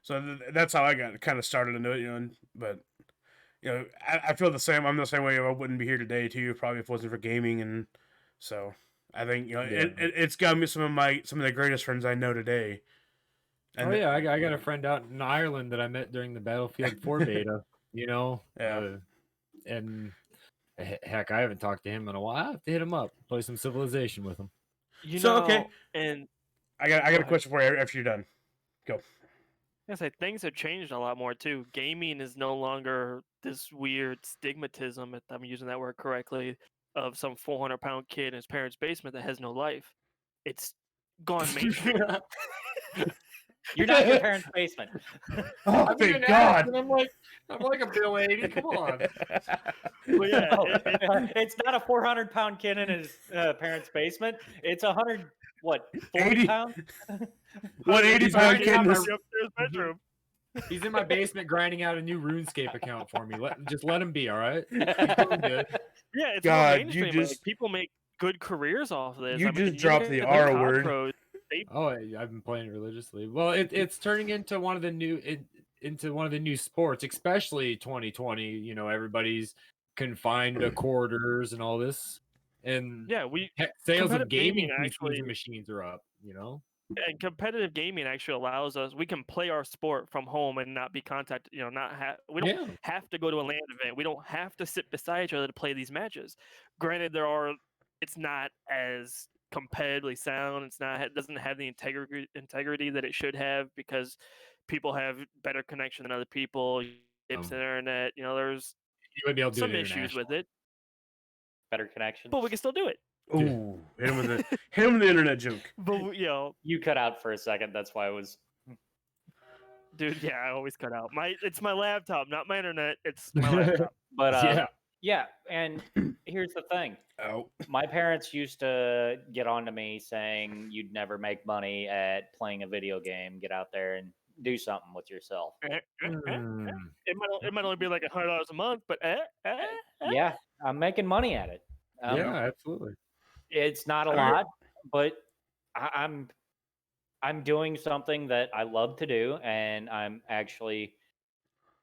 so that's how I got kind of started into it, But I feel the same. I'm the same way. I wouldn't be here today too, probably if it wasn't for gaming, and so I think it's got me some of the greatest friends I know today. And I got a friend out in Ireland that I met during the Battlefield 4 beta. Yeah. And heck, I haven't talked to him in a while. I have to hit him up, play some Civilization with him. Okay. And I got a question for you after you're done. Go. I say things have changed a lot more too. Gaming is no longer this weird stigmatism, if I'm using that word correctly, of some 400-pound kid in his parents' basement that has no life. It's gone mainstream. You're not in your parents' basement. Oh, thank God! I'm like a Bill 80. Come on. But yeah, No, it's not a 400-pound kid in his parents' basement. It's 40 pounds? 180-pound kid in his upstairs bedroom. He's in my basement grinding out a new RuneScape account for me. Just let him be, all right? He's doing good. Yeah, it's God, more you mainstream. just- people make good careers off of this. You I mean, just dropped look the at R COD word. pros, Oh, I've been playing it religiously. Well, it's turning into one of the new sports, especially 2020. Everybody's confined to quarters and all this, and yeah, sales of competitive gaming gaming PCs actually- and machines are up. and competitive gaming actually allows us. We can play our sport from home and not be contacted. We don't have to go to a LAN event. We don't have to sit beside each other to play these matches. Granted, it's not as competitively sound. It doesn't have the integrity that it should have, because people have better connection than other people. It's the internet. There's You would be able to do some it issues with internationally. it, Better connection. but we can still do it. Ooh, hit him with the internet joke. But You cut out for a second. That's why I was. dude, yeah, I always cut out. It's my laptop, not my internet. It's my laptop. But yeah. And here's the thing. Oh. My parents used to get on to me saying you'd never make money at playing a video game. Get out there and do something with yourself. Hmm. It might only be like $100 a month, but Yeah, I'm making money at it. Yeah, absolutely. It's not a All right. lot, but I'm doing something that I love to do, and I'm actually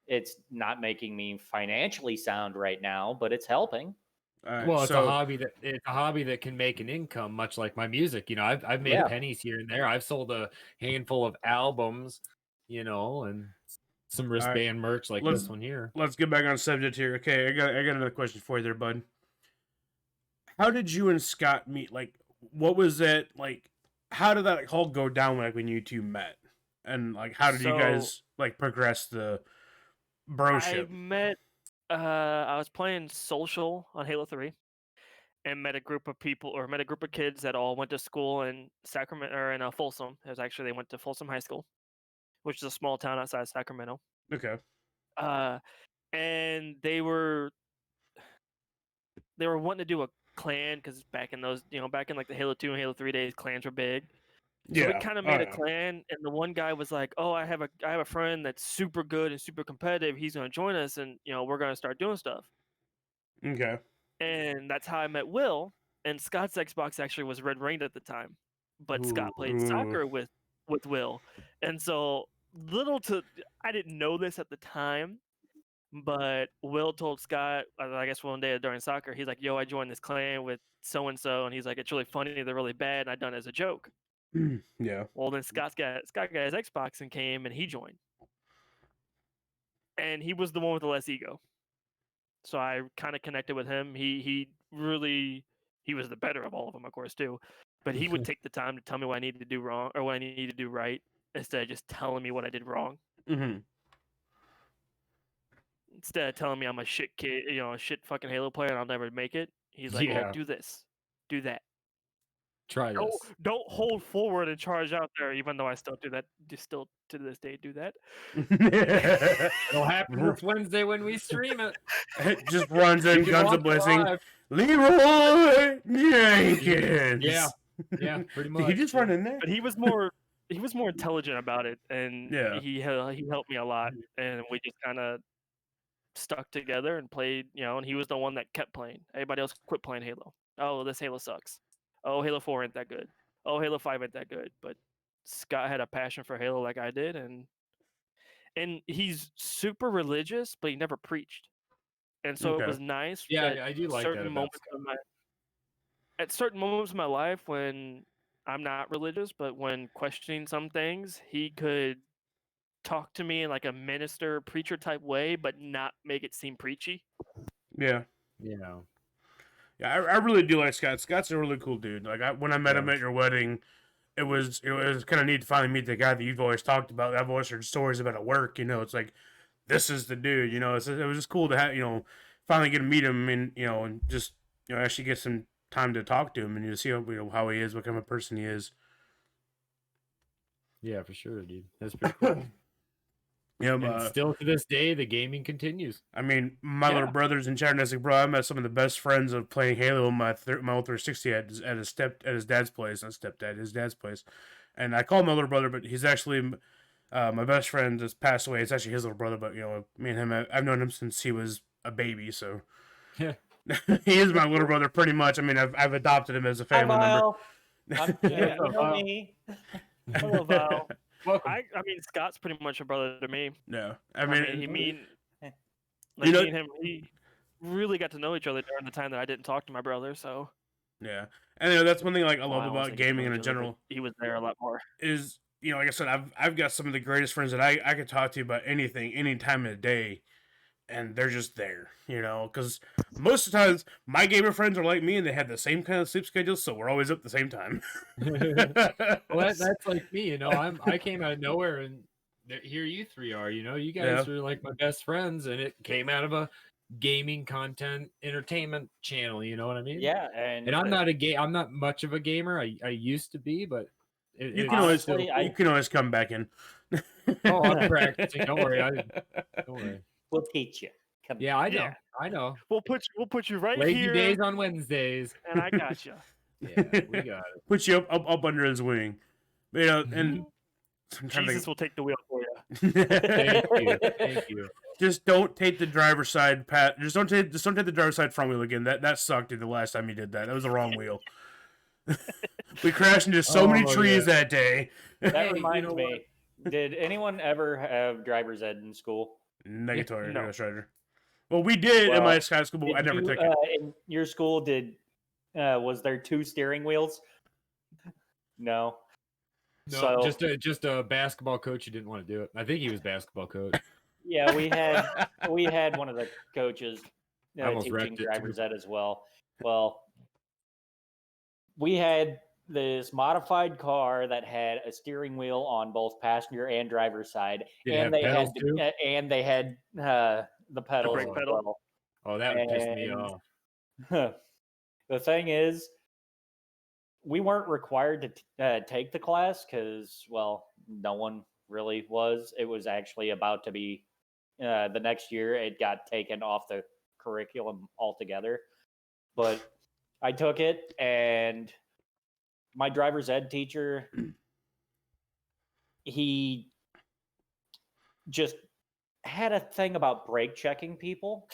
it's not making me financially sound right now, but it's helping. All right, Well, so it's a hobby that can make an income, much like my music. You know, I've made Yeah. pennies here and there. I've sold a handful of albums, you know, and some wristband merch like let's- this one here. let's get back on subject here. Okay, I got another question for you there, bud. How did you and Scott meet? Like, what was it like? How did that all go down? Like when you two met, and like how did you So- guys like progress the I broship? met. I was playing social on Halo 3, and met a group of people, or met a group of kids that all went to school in Sacramento or in Folsom. It was actually, they went to Folsom High School, which is a small town outside Sacramento. Okay. And they were wanting to do a clan, because back in those, back in like the Halo 2 and Halo 3 days, clans were big. So we kind of made a clan, and the one guy was like, "Oh, I have a friend that's super good and super competitive. He's going to join us, and we're going to start doing stuff." Okay. And that's how I met Will. And Scott's Xbox actually was red ringed at the time, but Scott played Ooh. soccer with Will, and so I didn't know this at the time, but Will told Scott, I guess one day during soccer, he's like, "Yo, I joined this clan with so and so," and he's like, "It's really funny. They're really bad, and I done it as a joke." Yeah. Well, then Scott got his Xbox and came, and he joined, and he was the one with the less ego. So I kind of connected with him. He was the better of all of them, of course, too. But he would take the time to tell me what I needed to do wrong or what I needed to do right, instead of just telling me what I did wrong. Mm-hmm. Instead of telling me I'm a shit kid, a shit fucking Halo player and I'll never make it. He's like, Yeah. "Well, do this, do that. Try this. Don't hold forward and charge out there." Even though I still do that, still to this day do that. It'll happen this Wednesday when we stream it. It just runs in, You can guns a watch blazing. live. Leroy Jenkins. Yeah, pretty Did much. he just run in there? But he was more intelligent about it, and Yeah. he helped me a lot, and we just kind of stuck together and played, and he was the one that kept playing. Everybody else quit playing Halo. "Oh, this Halo sucks. Oh, Halo 4 ain't that good. Oh, Halo 5 ain't that good." But Scott had a passion for Halo like I did, and he's super religious, but he never preached. And so Okay. it was nice Yeah, at I do like that certain about moments of my life when I'm not religious, but when questioning some things, he could talk to me in like a minister, preacher type way, but not make it seem preachy. Yeah. Yeah. Yeah, I really do like Scott. Scott's a really cool dude. Like when I met him at your wedding, it was kind of neat to finally meet the guy that you've always talked about. I've always heard stories about at work. It's like this is the dude. It was just cool to have finally get to meet him and and just actually get some time to talk to him and see how he is, what kind of person he is. Yeah, for sure, dude. That's pretty cool. And still to this day, the gaming continues. I mean, my little brother's in chat, and I said, "Bro, I met some of the best friends of playing Halo in my old 360 at his dad's place, his dad's place." And I call him my little brother, but he's actually my best friend just passed away. It's actually his little brother, but me and him, I've known him since he was a baby, so he is my little brother pretty much. I mean, I've adopted him as a family member. You know me. Hello, Val. Welcome. I mean, Scott's pretty much a brother to me. No, me and him, we really got to know each other during the time that I didn't talk to my brother. So yeah, and that's one thing I Well, love I won't about say get to gaming know in each other, but general he was there a lot more. is like I said, I've got some of the greatest friends that I could talk to about anything, any time of the day, and they're just there, because most of the times my gamer friends are like me and they have the same kind of sleep schedule, so we're always up at the same time. Well, that's like me, I came out of nowhere and here you three are, you guys are like my best friends, and it came out of a gaming content entertainment channel, you know what I mean? Yeah, and I'm not much of a gamer. I used to be, but you can always come back in. Oh, I'm practicing. Don't worry. Don't worry. We'll teach you. Come Yeah, I know. Yeah. I know. We'll put you right Lazy here, days on Wednesdays. and I got you. Yeah, we got it. Put you up under his wing, and Jesus will take the wheel for you. Thank you. Just don't take the driver's side, Pat. Just don't take the driver's side front wheel again. That sucked the last time you did that. That was the wrong wheel. We crashed into so many Oh, trees yeah. that day. That Hey, you reminds know me. Did anyone ever have driver's ed in school? Negatory, No. Ghost Rider. Well, we did in my high school, but I Did never you, took it. in your school, was there 2 steering wheels? No. No, So just a basketball coach who didn't want to do it. I think he was basketball coach. yeah, we had one of the coaches I almost teaching wrecked it, too. driver's ed as well. Well, we had this modified car that had a steering wheel on both passenger and driver's side, Did it and have they pedals, had too? and they had the pedals brake as pedal? well. Oh, that would piss me And off. the thing is, we weren't required to take the class because, well, no one really was. It was actually about to be the next year. It got taken off the curriculum altogether. But I took it, and my driver's ed teacher, he just had a thing about brake checking people.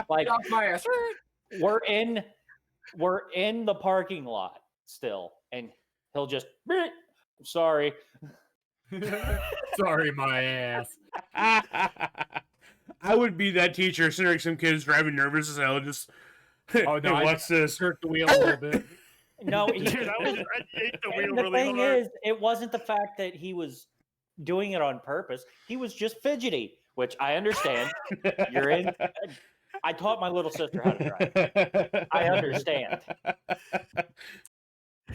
Like, off my ass. we're in the parking lot still, and he'll just sorry. Sorry, my ass. I would be that teacher, considering some kids driving nervous as hell. Just, Oh, no, hey, I what's this? jerked the wheel a little bit. No, Dude, I ate the wheel and the really thing hard. is, it wasn't the fact that he was doing it on purpose. He was just fidgety, which I understand. You're in. I taught my little sister how to drive. I understand.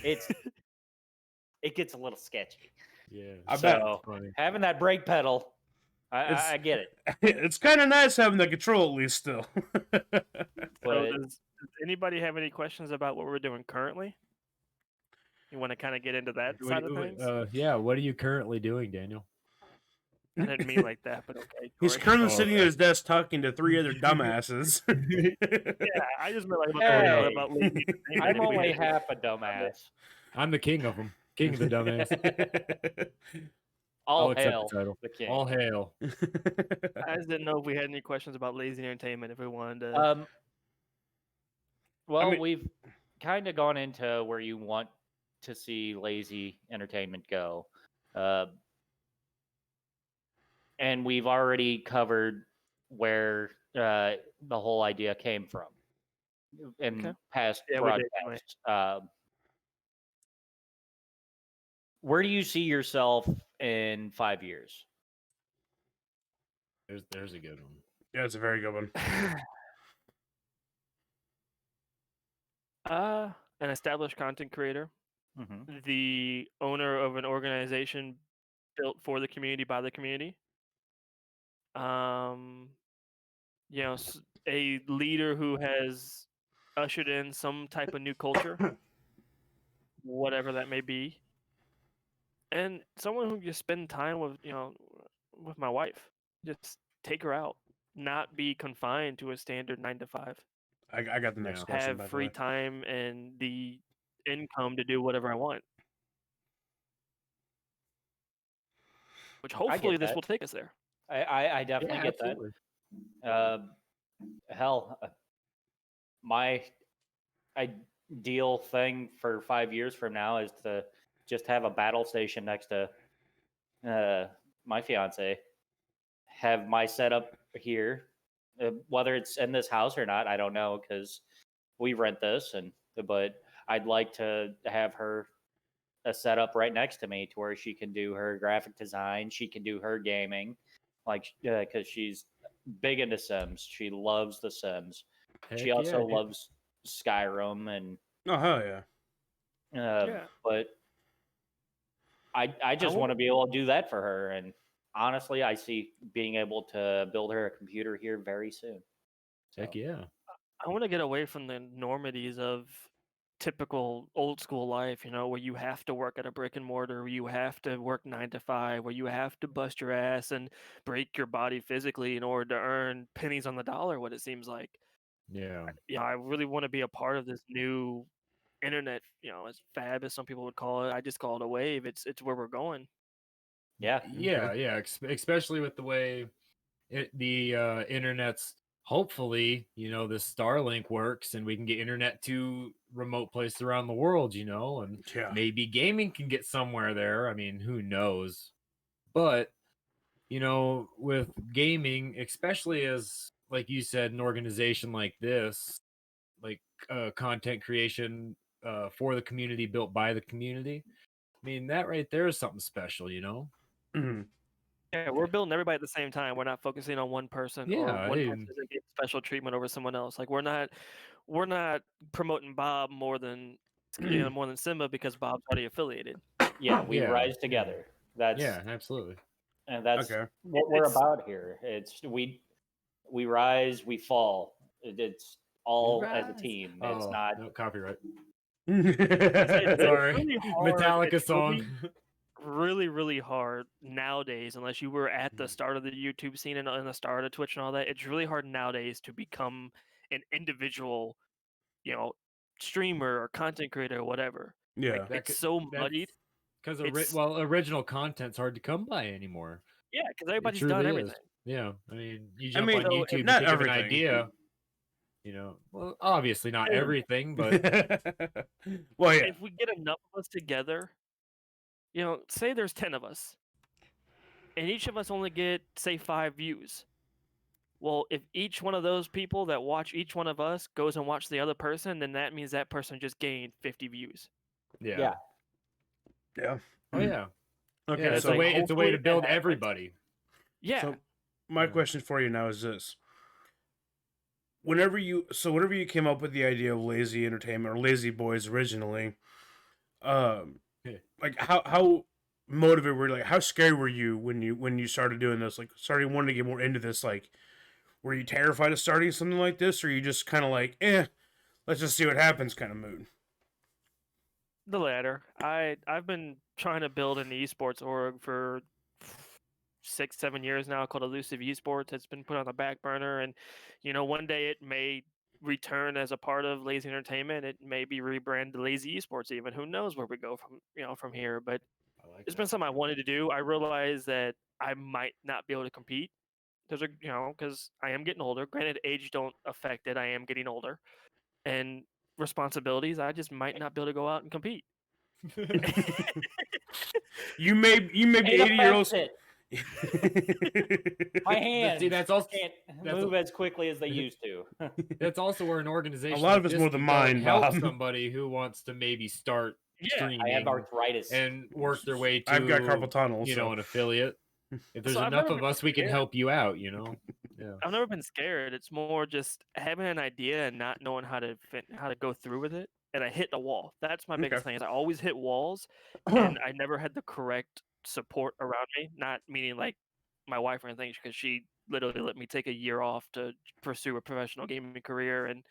It gets a little sketchy. Yeah. I bet. So Funny. having that brake pedal, It's- I get it. It's kind of nice having the control at least still. So But does anybody have any questions about what we're doing currently? You want to kind of get into that What side do of you- things? yeah, what are you currently doing, Daniel? I didn't mean like that, but okay. He's Tori. currently Oh, sitting okay. at his desk talking to 3 other dumbasses. Yeah, I just meant like Hey, about lazy entertainment. I'm If we only had- half a dumbass. I'm the king of them. King of the dumbass. I'll All accept hail the title. the king. All hail. I just didn't know if we had any questions about lazy entertainment. If we wanted to, Well, mean- we've kind of gone into where you want to see lazy entertainment go. And we've already covered where the whole idea came from in Okay. past Yeah, we did, didn't we? broadcasts. Where do you see yourself in 5 years? There's a good one. Yeah, it's a very good one. An established content creator, Mm-hmm. the owner of an organization built for the community by the community. A leader who has ushered in some type of new culture, whatever that may be, and someone who just spend time with with my wife, just take her out, not be confined to a standard 9 to 5. I got the next Yeah. question, by Have the way. free time and the income to do whatever I want. Which hopefully this that. will take us there. I definitely Yeah, get absolutely. that. Hell, my ideal thing for 5 years from now is to just have a battle station next to my fiance. Have my setup here, whether it's in this house or not, I don't know because we rent this, but I'd like to have her a setup right next to me to where she can do her graphic design, she can do her gaming, like because she's big into Sims. She loves the Sims. She Heck also yeah, dude. loves Skyrim and Oh, hell yeah. Yeah. but I just want to be able to do that for her, and honestly, I see being able to build her a computer here very soon. Heck So, yeah. I want to get away from the normities of typical old school life, where you have to work at a brick and mortar, where you have to work 9 to 5, where you have to bust your ass and break your body physically in order to earn pennies on the dollar, what it seems like. Yeah. I really want to be a part of this new internet, as fab as some people would call it. I just call it a wave. It's where we're going. yeah, Yeah, yeah. Especially with the way the internet's hopefully, this Starlink works and we can get internet to remote places around the world, and Yeah. maybe gaming can get somewhere there. I mean, who knows? But, with gaming, especially as, like you said, an organization like this, like content creation for the community, built by the community. I mean, that right there is something special, Mhm. Yeah, we're building everybody at the same time. We're not focusing on one person, or Yeah, one person isn't getting special treatment over someone else. Like we're not promoting Bob more than more than Simba because Bob's already affiliated. Yeah, we Yeah, rise together. That's yeah, absolutely. and that's Okay. what we're It's about here. It's we rise, we fall. It's all as a Rise. team. It's Oh, not. no copyright. it's Sorry, really hard. Metallica It's song. really hard nowadays, unless you were at the start of the YouTube scene and the start of Twitch and all that. It's really hard nowadays to become an individual, you know, streamer or content creator or whatever. Yeah. Like it's so muddied. Because It's original content's hard to come by anymore. yeah, because It everybody's done truly everything. is. Yeah, I mean, you I jump mean, on So, YouTube, not you think of an everything. idea. Well, obviously not Yeah. everything, but well, yeah. if we get enough of us together, say there's 10 of us, and each of us only get, say, 5 views. Well, if each one of those people that watch each one of us goes and watch the other person, then that means that person just gained 50 views. Yeah. Oh yeah. Okay. Yeah, it's so a way. It's a way hopefully to that build happens. everybody. Yeah. So my Yeah. question for you now is this: whenever you came up with the idea of Lazy Entertainment or Lazy Boys originally, Yeah. like how motivated were you? Like how scared were you when you started doing this? Like starting wanting to get more into this? Like were you terrified of starting something like this, or you just kind of like, let's just see what happens kind of mood? The latter. I've been trying to build an esports org for 6-7 years now, called Elusive Esports. It's been put on the back burner, and one day it may return as a part of Lazy Entertainment. It may be rebranded to Lazy Esports. Even who knows where we go from here. But I like it's been something I wanted to do. I realized that I might not be able to compete. Because I am getting older. Granted, age don't affect it. I am getting older, and responsibilities. I just might not be able to go out and compete. You may be Ain't 80 year olds. affects it. My hands See, that's also can't that's move as quickly as they used to. that's also where an organization. A lot of like it's this more than can go and mine, help Bob. somebody who wants to maybe start Yeah, streaming I have arthritis. and work their way to. I've got carpal tunnel. So. an affiliate. If there's I've enough never of been us, we can scared. help you out. Yeah. I've never been scared. It's more just having an idea and not knowing how to go through with it. And I hit a wall. That's my biggest thing. Is I always hit walls, and I never had the correct support around me. Not meaning like my wife or anything, because she literally let me take a year off to pursue a professional gaming career, and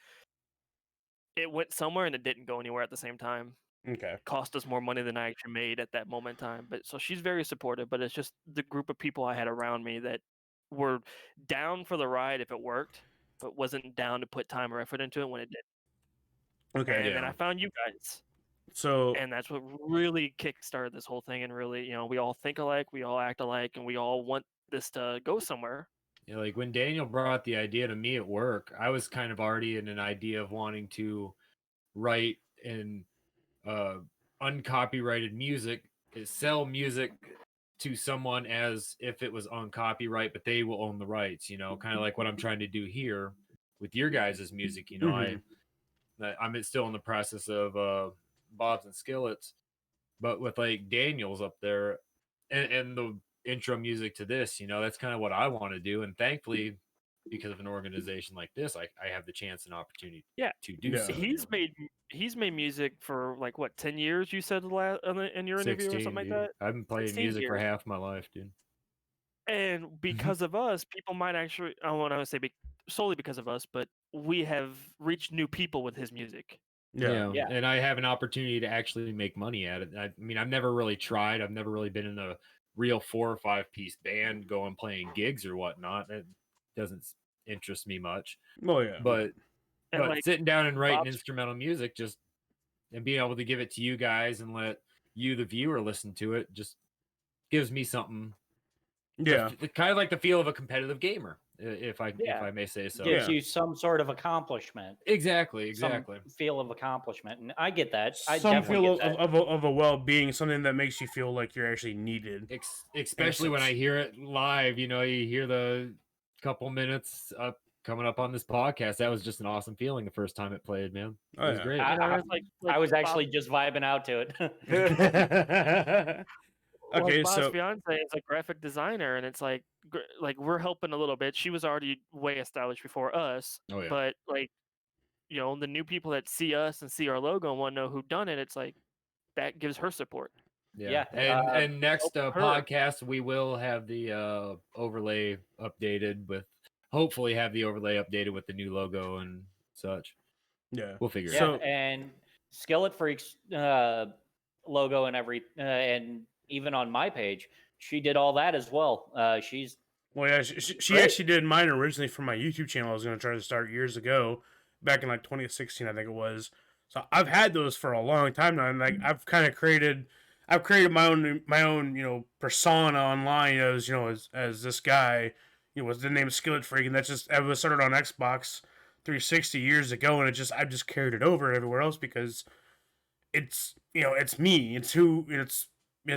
it went somewhere and it didn't go anywhere at the same time. Okay. Cost us more money than I actually made at that moment in time. But so she's very supportive, but it's just the group of people I had around me that were down for the ride if it worked, but wasn't down to put time or effort into it when it did. Okay. And then I found you guys. So And that's what really kickstarted this whole thing. And really, we all think alike, we all act alike, and we all want this to go somewhere. Yeah, like when Daniel brought the idea to me at work, I was kind of already in an idea of wanting to write in uncopyrighted music, sell music to someone as if it was on copyright, but they will own the rights, kind of like what I'm trying to do here with your guys' music. I'm still in the process of Bob's and Skillets, but with like Daniel's up there and the intro music to this, that's kind of what I want to do. And thankfully, because of an organization like this, I have the chance and opportunity to do so. He's made music for like what, 10 years, you said in your interview 16, or something dude. like that? I've been playing 16 music for years. half my life, dude. And because of us, people might actually, I want to say solely because of us, but we have reached new people with his music. yeah. And I have an opportunity to actually make money at it. I mean, I've never really tried. I've never really been in a real 4 or 5 piece band going playing gigs or whatnot. It doesn't interest me much. Oh yeah. But like, sitting down and writing Bob's- instrumental music, just and being able to give it to you guys and let you, the viewer, listen to it, just gives me something. Yeah. Kind of like the feel of a competitive gamer. if I may say so. Gives you some sort of accomplishment. Exactly. Some feel of accomplishment, and I get that. I Some definitely feel get that. of a well-being, something that makes you feel like you're actually needed. Especially when I hear it live, you hear the couple minutes coming up on this podcast. That was just an awesome feeling the first time it played, man. It was great. I was actually just vibing out to it. Okay, Bob's so fiance is a graphic designer, and it's like we're helping a little bit. She was already way established before us, Oh yeah. but the new people that see us and see our logo and want to know who done it, it's like that gives her support. Yeah. And next podcast we will have the overlay updated with hopefully have the overlay updated with the new logo and such. Yeah. We'll figure it Yeah, out. and Skillet Freaks logo and and even on my page, she did all that as well. She's Well, yeah, she actually did mine originally for my YouTube channel. I was going to try to start years ago, back in like 2016, I think it was. So I've had those for a long time now, and like I've created my own persona online as this guy, was the name Skillet Freak, and I was started on Xbox 360 years ago, and I've just carried it over everywhere else because it's me, it's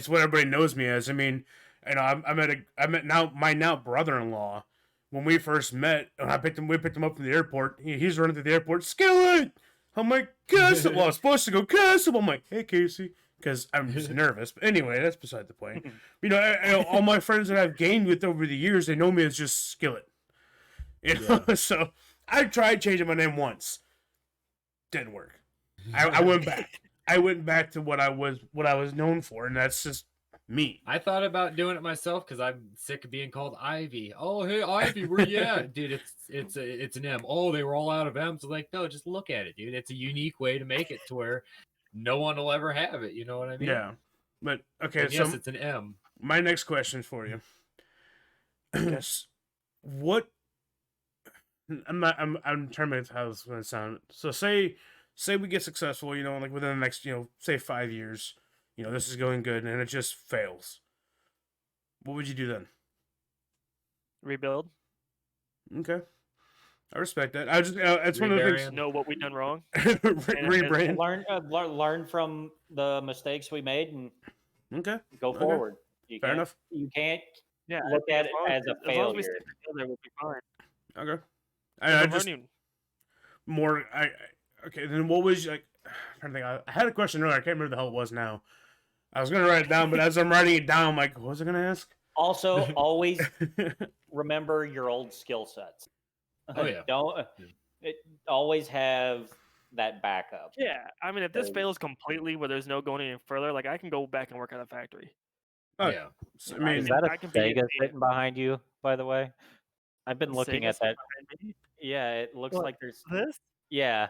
what everybody knows me as. I mean, I met my now brother-in-law. When we first met, we picked him up from the airport. He's running through the airport. Skillet! I'm like, Casey. Well, I was supposed to go, Casey. I'm like, hey, Casey. Because I'm just nervous. But anyway, that's beside the point. All my friends that I've gained with over the years, they know me as just Skillet. So I tried changing my name once. Didn't work. I went back. I went back to what I was known for, and that's just me. I thought about doing it myself because I'm sick of being called Ivy. Oh, hey Ivy, where you at? Dude, it's an M. Oh, they were all out of M's. Like, no, just look at it, dude. It's a unique way to make it to where no one will ever have it. You know what I mean? Yeah. But okay, and yes, it's an M. My next question for you. What I'm trying to how this is gonna sound. So say we get successful, like within the next, say 5 years, this is going good and it just fails. What would you do then? Rebuild. Okay. I respect that. I just it's one of the things. Know what we've done wrong. Rebrand. Learn from the mistakes we made and go Okay. forward. Fair enough. You can't Yeah, look at it as a as long as we failure. stick together, we'll be fine. Okay. I just more. Okay. Then what was like? I'm trying to think. I had a question earlier. I can't remember the hell it was now. I was gonna write it down, but as I'm writing it down, I'm like, what was I gonna ask? Also, always remember your old skill sets. Oh yeah. Always have that backup. Yeah, I mean, if this fails completely, where there's no going any further, like I can go back and work at a factory. Oh yeah. I mean, is that a I can be Sega a- sitting behind you? By the way, I've been looking Sega at that. behind me? Yeah, it looks What, like there's. This? Yeah.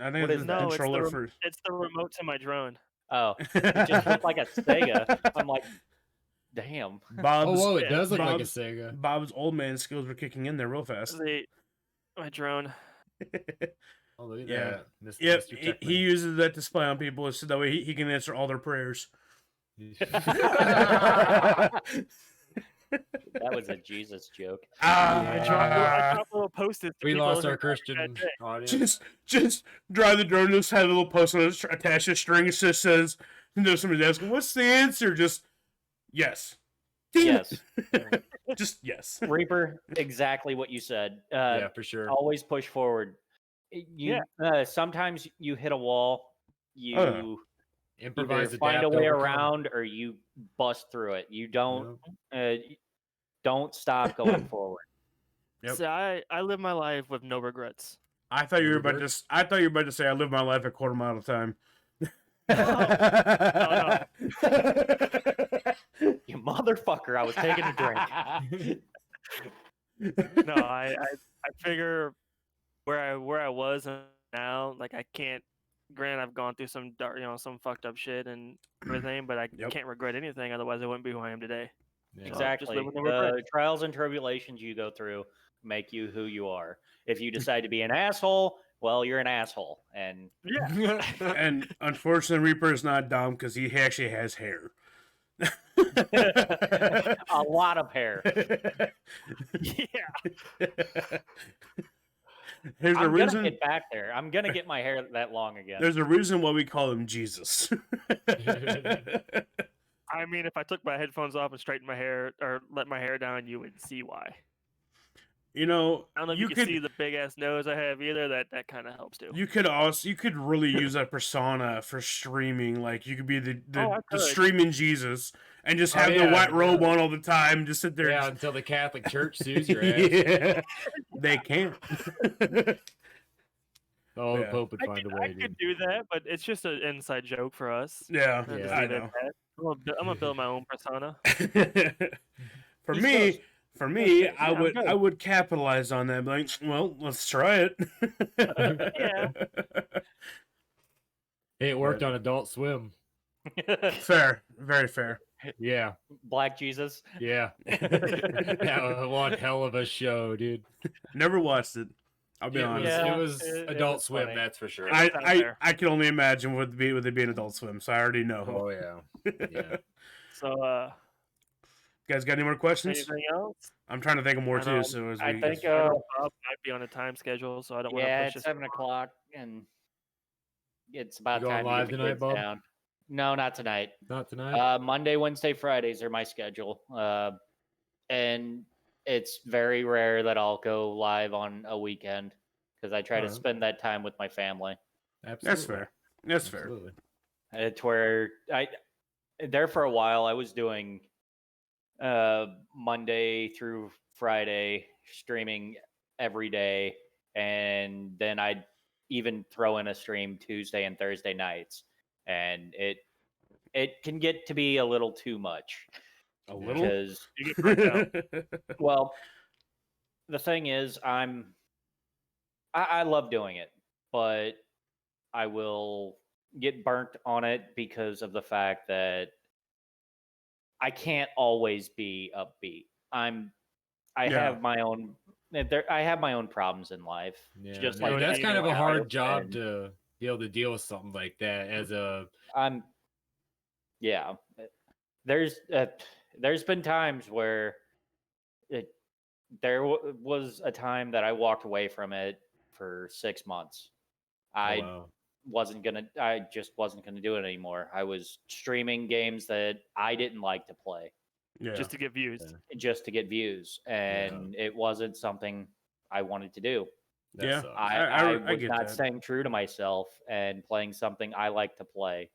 I think What it's is the that? No, controller for. it's the remote to my drone. Oh, it just looked like a Sega. I'm like, damn. Bob's. Oh, whoa, it does look like a Bob's- Sega. Bob's old man skills were kicking in there real fast. My drone. Oh, look at Yeah. that. Yep, Mr. he Techman. uses that to spy on people so that way he can answer all their prayers. That was a Jesus joke. I dropped little post-its. We lost our Christian audience. Just drive the drone, just have a little post on it, attach a string, it just says, somebody's asking, what's the answer? Just, yes. Yes. Just yes. Reaper, exactly what you said. Yeah, for sure. Always push forward. Sometimes you hit a wall, you Improvise, either find a adapt, way overcome. around, or you bust through it. You don't stop going forward. Yep. So I live my life with no regrets. I thought you were about to say I live my life a quarter mile at a time. You motherfucker! I was taking a drink. No, I figure where I was now, like I can't. Granted, I've gone through some dark, some fucked up shit and everything, but I can't regret anything. Otherwise, I wouldn't be who I am today. Yeah. Exactly. The trials and tribulations you go through make you who you are. If you decide to be an asshole, well, you're an asshole. And yeah. And unfortunately, Reaper is not dumb because he actually has hair. A lot of hair. Yeah. There's a I'm reason. gonna get back there. I'm gonna get my hair that long again. There's a reason why we call him Jesus. I mean, if I took my headphones off and straightened my hair or let my hair down, you would see why. You know, I don't know if you can see the big ass nose I have either. That kind of helps too. You could really use that persona for streaming. Like you could be the could. streaming Jesus and just have the yeah, white robe on all the time. Just sit there. Yeah, until the Catholic Church sues your ass. Yeah, they can't. Oh, the Yeah. Pope would find a way. I could do that, but it's just an inside joke for us. Yeah, I'll just I leave it at know. that. I'm gonna build my own persona. For He's me, close. for me, Yeah, I'm good. I would capitalize on that. Like, well, let's try it. Yeah. Hey, it worked on Adult Swim. Fair, very fair. Yeah, Black Jesus. yeah. That was one hell of a show, dude. Never watched it. I'll be It honest. was, Yeah, it was it Adult was Swim, funny. that's for sure. It was out there. I can only imagine would it be an Adult Swim, so I already know. Oh yeah, yeah. So, You guys got any more questions? anything else? I'm trying to think of more I too. know. So as I we think, I know Bob might be on a time schedule, so I don't want to yeah, push it's this. 7:00, and it's about You going time to live get the tonight, kids Bob? down. No, not tonight. Not tonight. Monday, Wednesday, Fridays are my schedule, and it's very rare that I'll go live on a weekend because I try to Alright. spend that time with my family. Absolutely. that's fair. That's fair. Absolutely. It's where there for a while I was doing Monday through Friday streaming every day, and then I'd even throw in a stream Tuesday and Thursday nights, and it can get to be a little too much A little. because, You get burnt out. well, the thing is I love doing it, but I will get burnt on it because of the fact that I can't always be upbeat. I Yeah. have my own I have my own problems in life. Yeah, just no, like that's kind of a anyone hard else, job and to be able to deal with something like that. As a yeah. There's been times where was a time that I walked away from it for 6 months. I wow. I just wasn't gonna do it anymore. I was streaming games that I didn't like to play Yeah. Just to get views. Yeah. just to get views, and it wasn't something I wanted to do. That Yeah. sucks. I I was get not that. staying true to myself and playing something I like to play.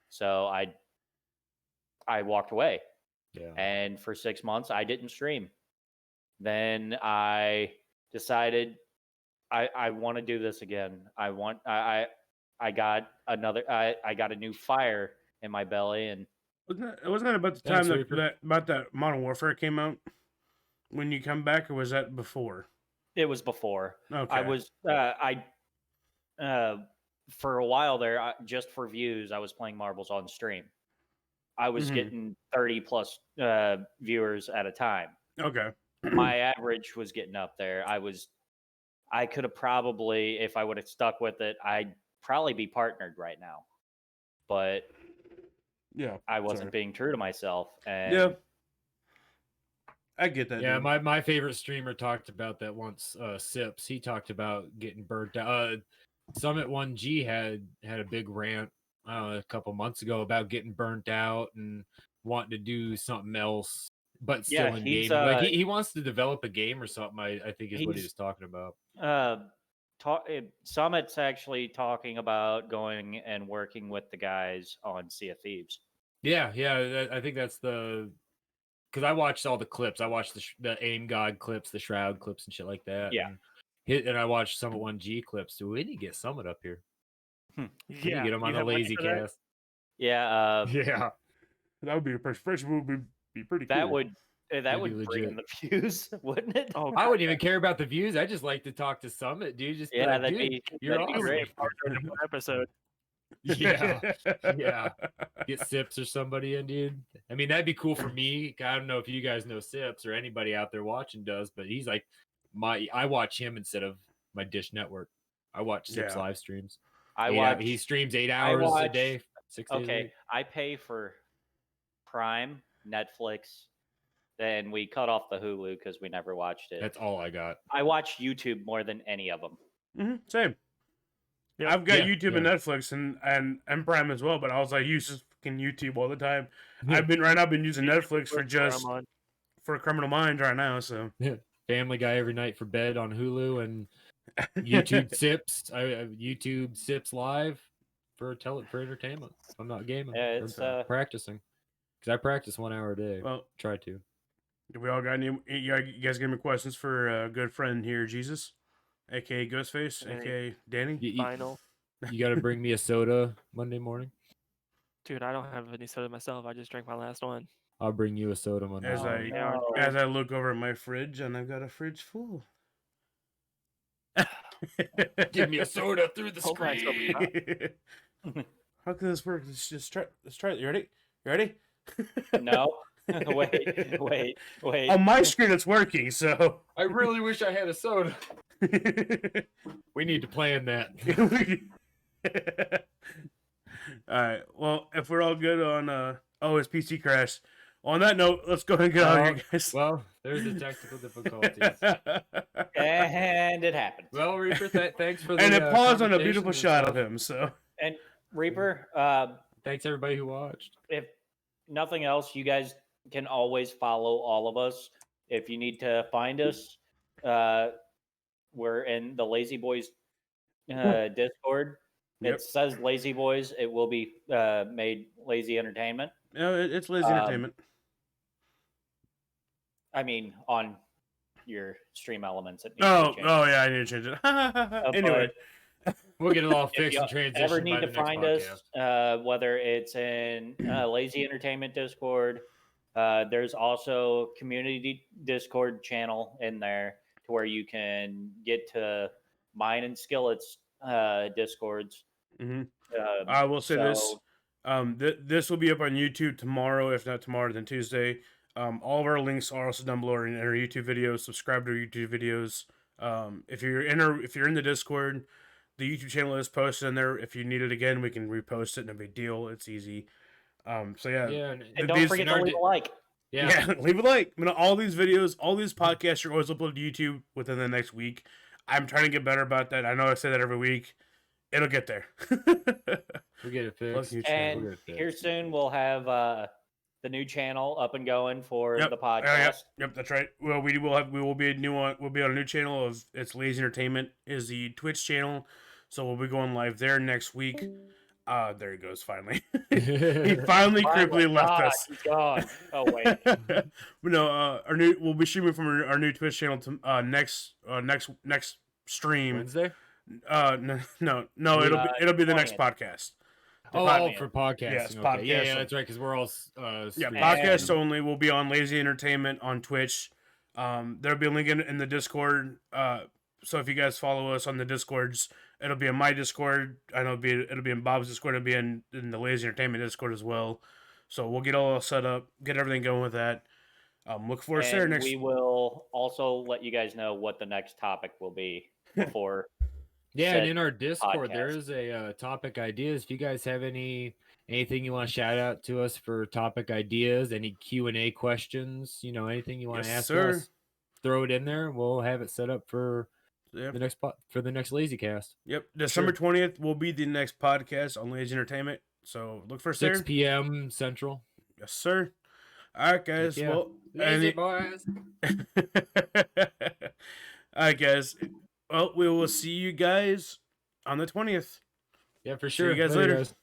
So I walked away, Yeah. and for 6 months I didn't stream. Then I decided I want to do this again. I got a new fire in my belly, and Wasn't that about the Thanks, time Reaper. that Modern Warfare came out? When you come back, or was that before? it was before. Okay. I was for a while there, just for views, I was playing marbles on stream. I was Mhm. getting 30 plus viewers at a time. Okay. My average was getting up there. I could have probably, if I would have stuck with it, I'd probably be partnered right now. But Yeah. I wasn't sorry. being true to myself. And Yeah. I get that. Yeah, dude. my favorite streamer talked about that once. Sips, he talked about getting burnt out. Summit 1G had a big rant a couple months ago about getting burnt out and wanting to do something else, but still Yeah, in he's, gaming. Like he wants to develop a game or something. I think is what he he's- was talking about. Summit's actually talking about going and working with the guys on Sea of Thieves. Yeah, I think that's because I watched all the clips. I watched the Aim God clips, the Shroud clips, and shit like that. Yeah. And I watched Summit 1G clips. So we need to get Summit up here. We need to Yeah. get him on you the have money Lazy for that? Cast. Yeah, Yeah. That would be a first would be pretty cool. that would That'd be bring in legit. the views, wouldn't it? Oh, I wouldn't even care about the views. I just like to talk to Summit, dude. Just be Yeah, like, that'd dude, be you're that'd be awesome. great. in one episode. Yeah. Yeah. Get Sips or somebody in, dude. I mean, that'd be cool for me. I don't know if you guys know Sips or anybody out there watching does, but he's like I watch him instead of my Dish Network. I watch Sips Yeah. live streams. I watch. He streams 8 hours a day, 6 days a Okay, week. I pay for Prime, Netflix, and we cut off the Hulu because we never watched it. That's all I got. I watch YouTube more than any of them. Same. Yep. I've got Yeah, YouTube and Netflix and Prime as well, but I was like, use just fucking YouTube all the time. I've been using Netflix for Criminal Minds right now. So Family Guy every night for bed on Hulu, and YouTube Sips. YouTube Sips live for entertainment. I'm not gaming. Yeah, or it's practicing because I practice 1 hour a day. Well, Try to. do we all got any? You guys got any questions for a good friend here, Jesus, aka Ghostface, Any- aka Danny? Final. You got to bring me a soda Monday morning. Dude, I don't have any soda myself. I just drank my last one. I'll bring you a soda Monday As morning. as I look over at my fridge, and I've got a fridge full. Give me a soda through the Hope I still screen. How can this work? Let's try it. You ready? You ready? No. wait. On my screen, it's working. So I really wish I had a soda. We need to plan that. All right. Well, if we're all good on his PC crash. On that note, let's go ahead and get out of here, guys. Well, there's the technical difficulties. And it happened. Well, Reaper, thanks for the And it paused on a conversation beautiful and shot stuff. of him. So And Reaper, Thanks everybody who watched. if nothing else, you guys can always follow all of us. If you need to find us, we're in the Lazy Boys Discord. Yep. It says Lazy Boys. It will be made Lazy Entertainment. no, it's lazy entertainment. I mean, on your stream elements. It needs Oh, to change. yeah, I need to change it. Anyway, We'll get it all If fixed you and transition. ever need by to the next find podcast. us, whether it's in Lazy Entertainment Discord, there's also community Discord channel in there to where you can get to mine and Skillet's Discords. Mhm. I will say this. so- This will be up on YouTube tomorrow, if not tomorrow, then Tuesday. All of our links are also down below in our YouTube videos. Subscribe to our YouTube videos. If you're in the Discord, the YouTube channel is posted in there. If you need it again, we can repost it. No big deal. It's easy. So yeah, And don't forget to leave a like. yeah, leave a like. I mean, all these videos, all these podcasts are always uploaded to YouTube within the next week. I'm trying to get better about that. I know I say that every week. It'll get there. We'll get it fixed. And here soon we'll have the new channel up and going for Yep. the podcast. Yep, that's right. Well, we will be we'll be on a new channel of it's Lazy Entertainment is the Twitch channel, so we'll be going live there next week. There he goes. Finally, he finally creepily left us. He's gone. Oh wait. But no, we'll be streaming from our new Twitch channel to next stream. Wednesday. No, it'll be the next 20th. podcast. Oh, for podcasting. Yes, okay. Yeah, podcasting. that's right. Because we're all Yeah, streaming. podcast only. Will be on Lazy Entertainment on Twitch. There'll be a link in the Discord. So if you guys follow us on the Discords, it'll be in my Discord. I know it'll be in Bob's Discord. It'll be in the Lazy Entertainment Discord as well. So we'll get all set up, get everything going with that. Look for us there And next. we will also let you guys know what the next topic will be before. Yeah, said and in our Discord, there podcast. is a topic ideas. If you guys have anything you want to shout out to us for topic ideas, any Q&A questions, anything you want to Yes, ask sir. us, throw it in there. We'll have it set up for Yep. the next LayZ-Cast. Yep. December 20th will be the next podcast on Lazy Entertainment. So look for us 6 there. p.m. Central. Yes, sir. All right, guys. Yeah. Well, Lazy boys. all right, guys. Well, we will see you guys on the 20th. Yeah, for See sure. you guys Later, later. guys.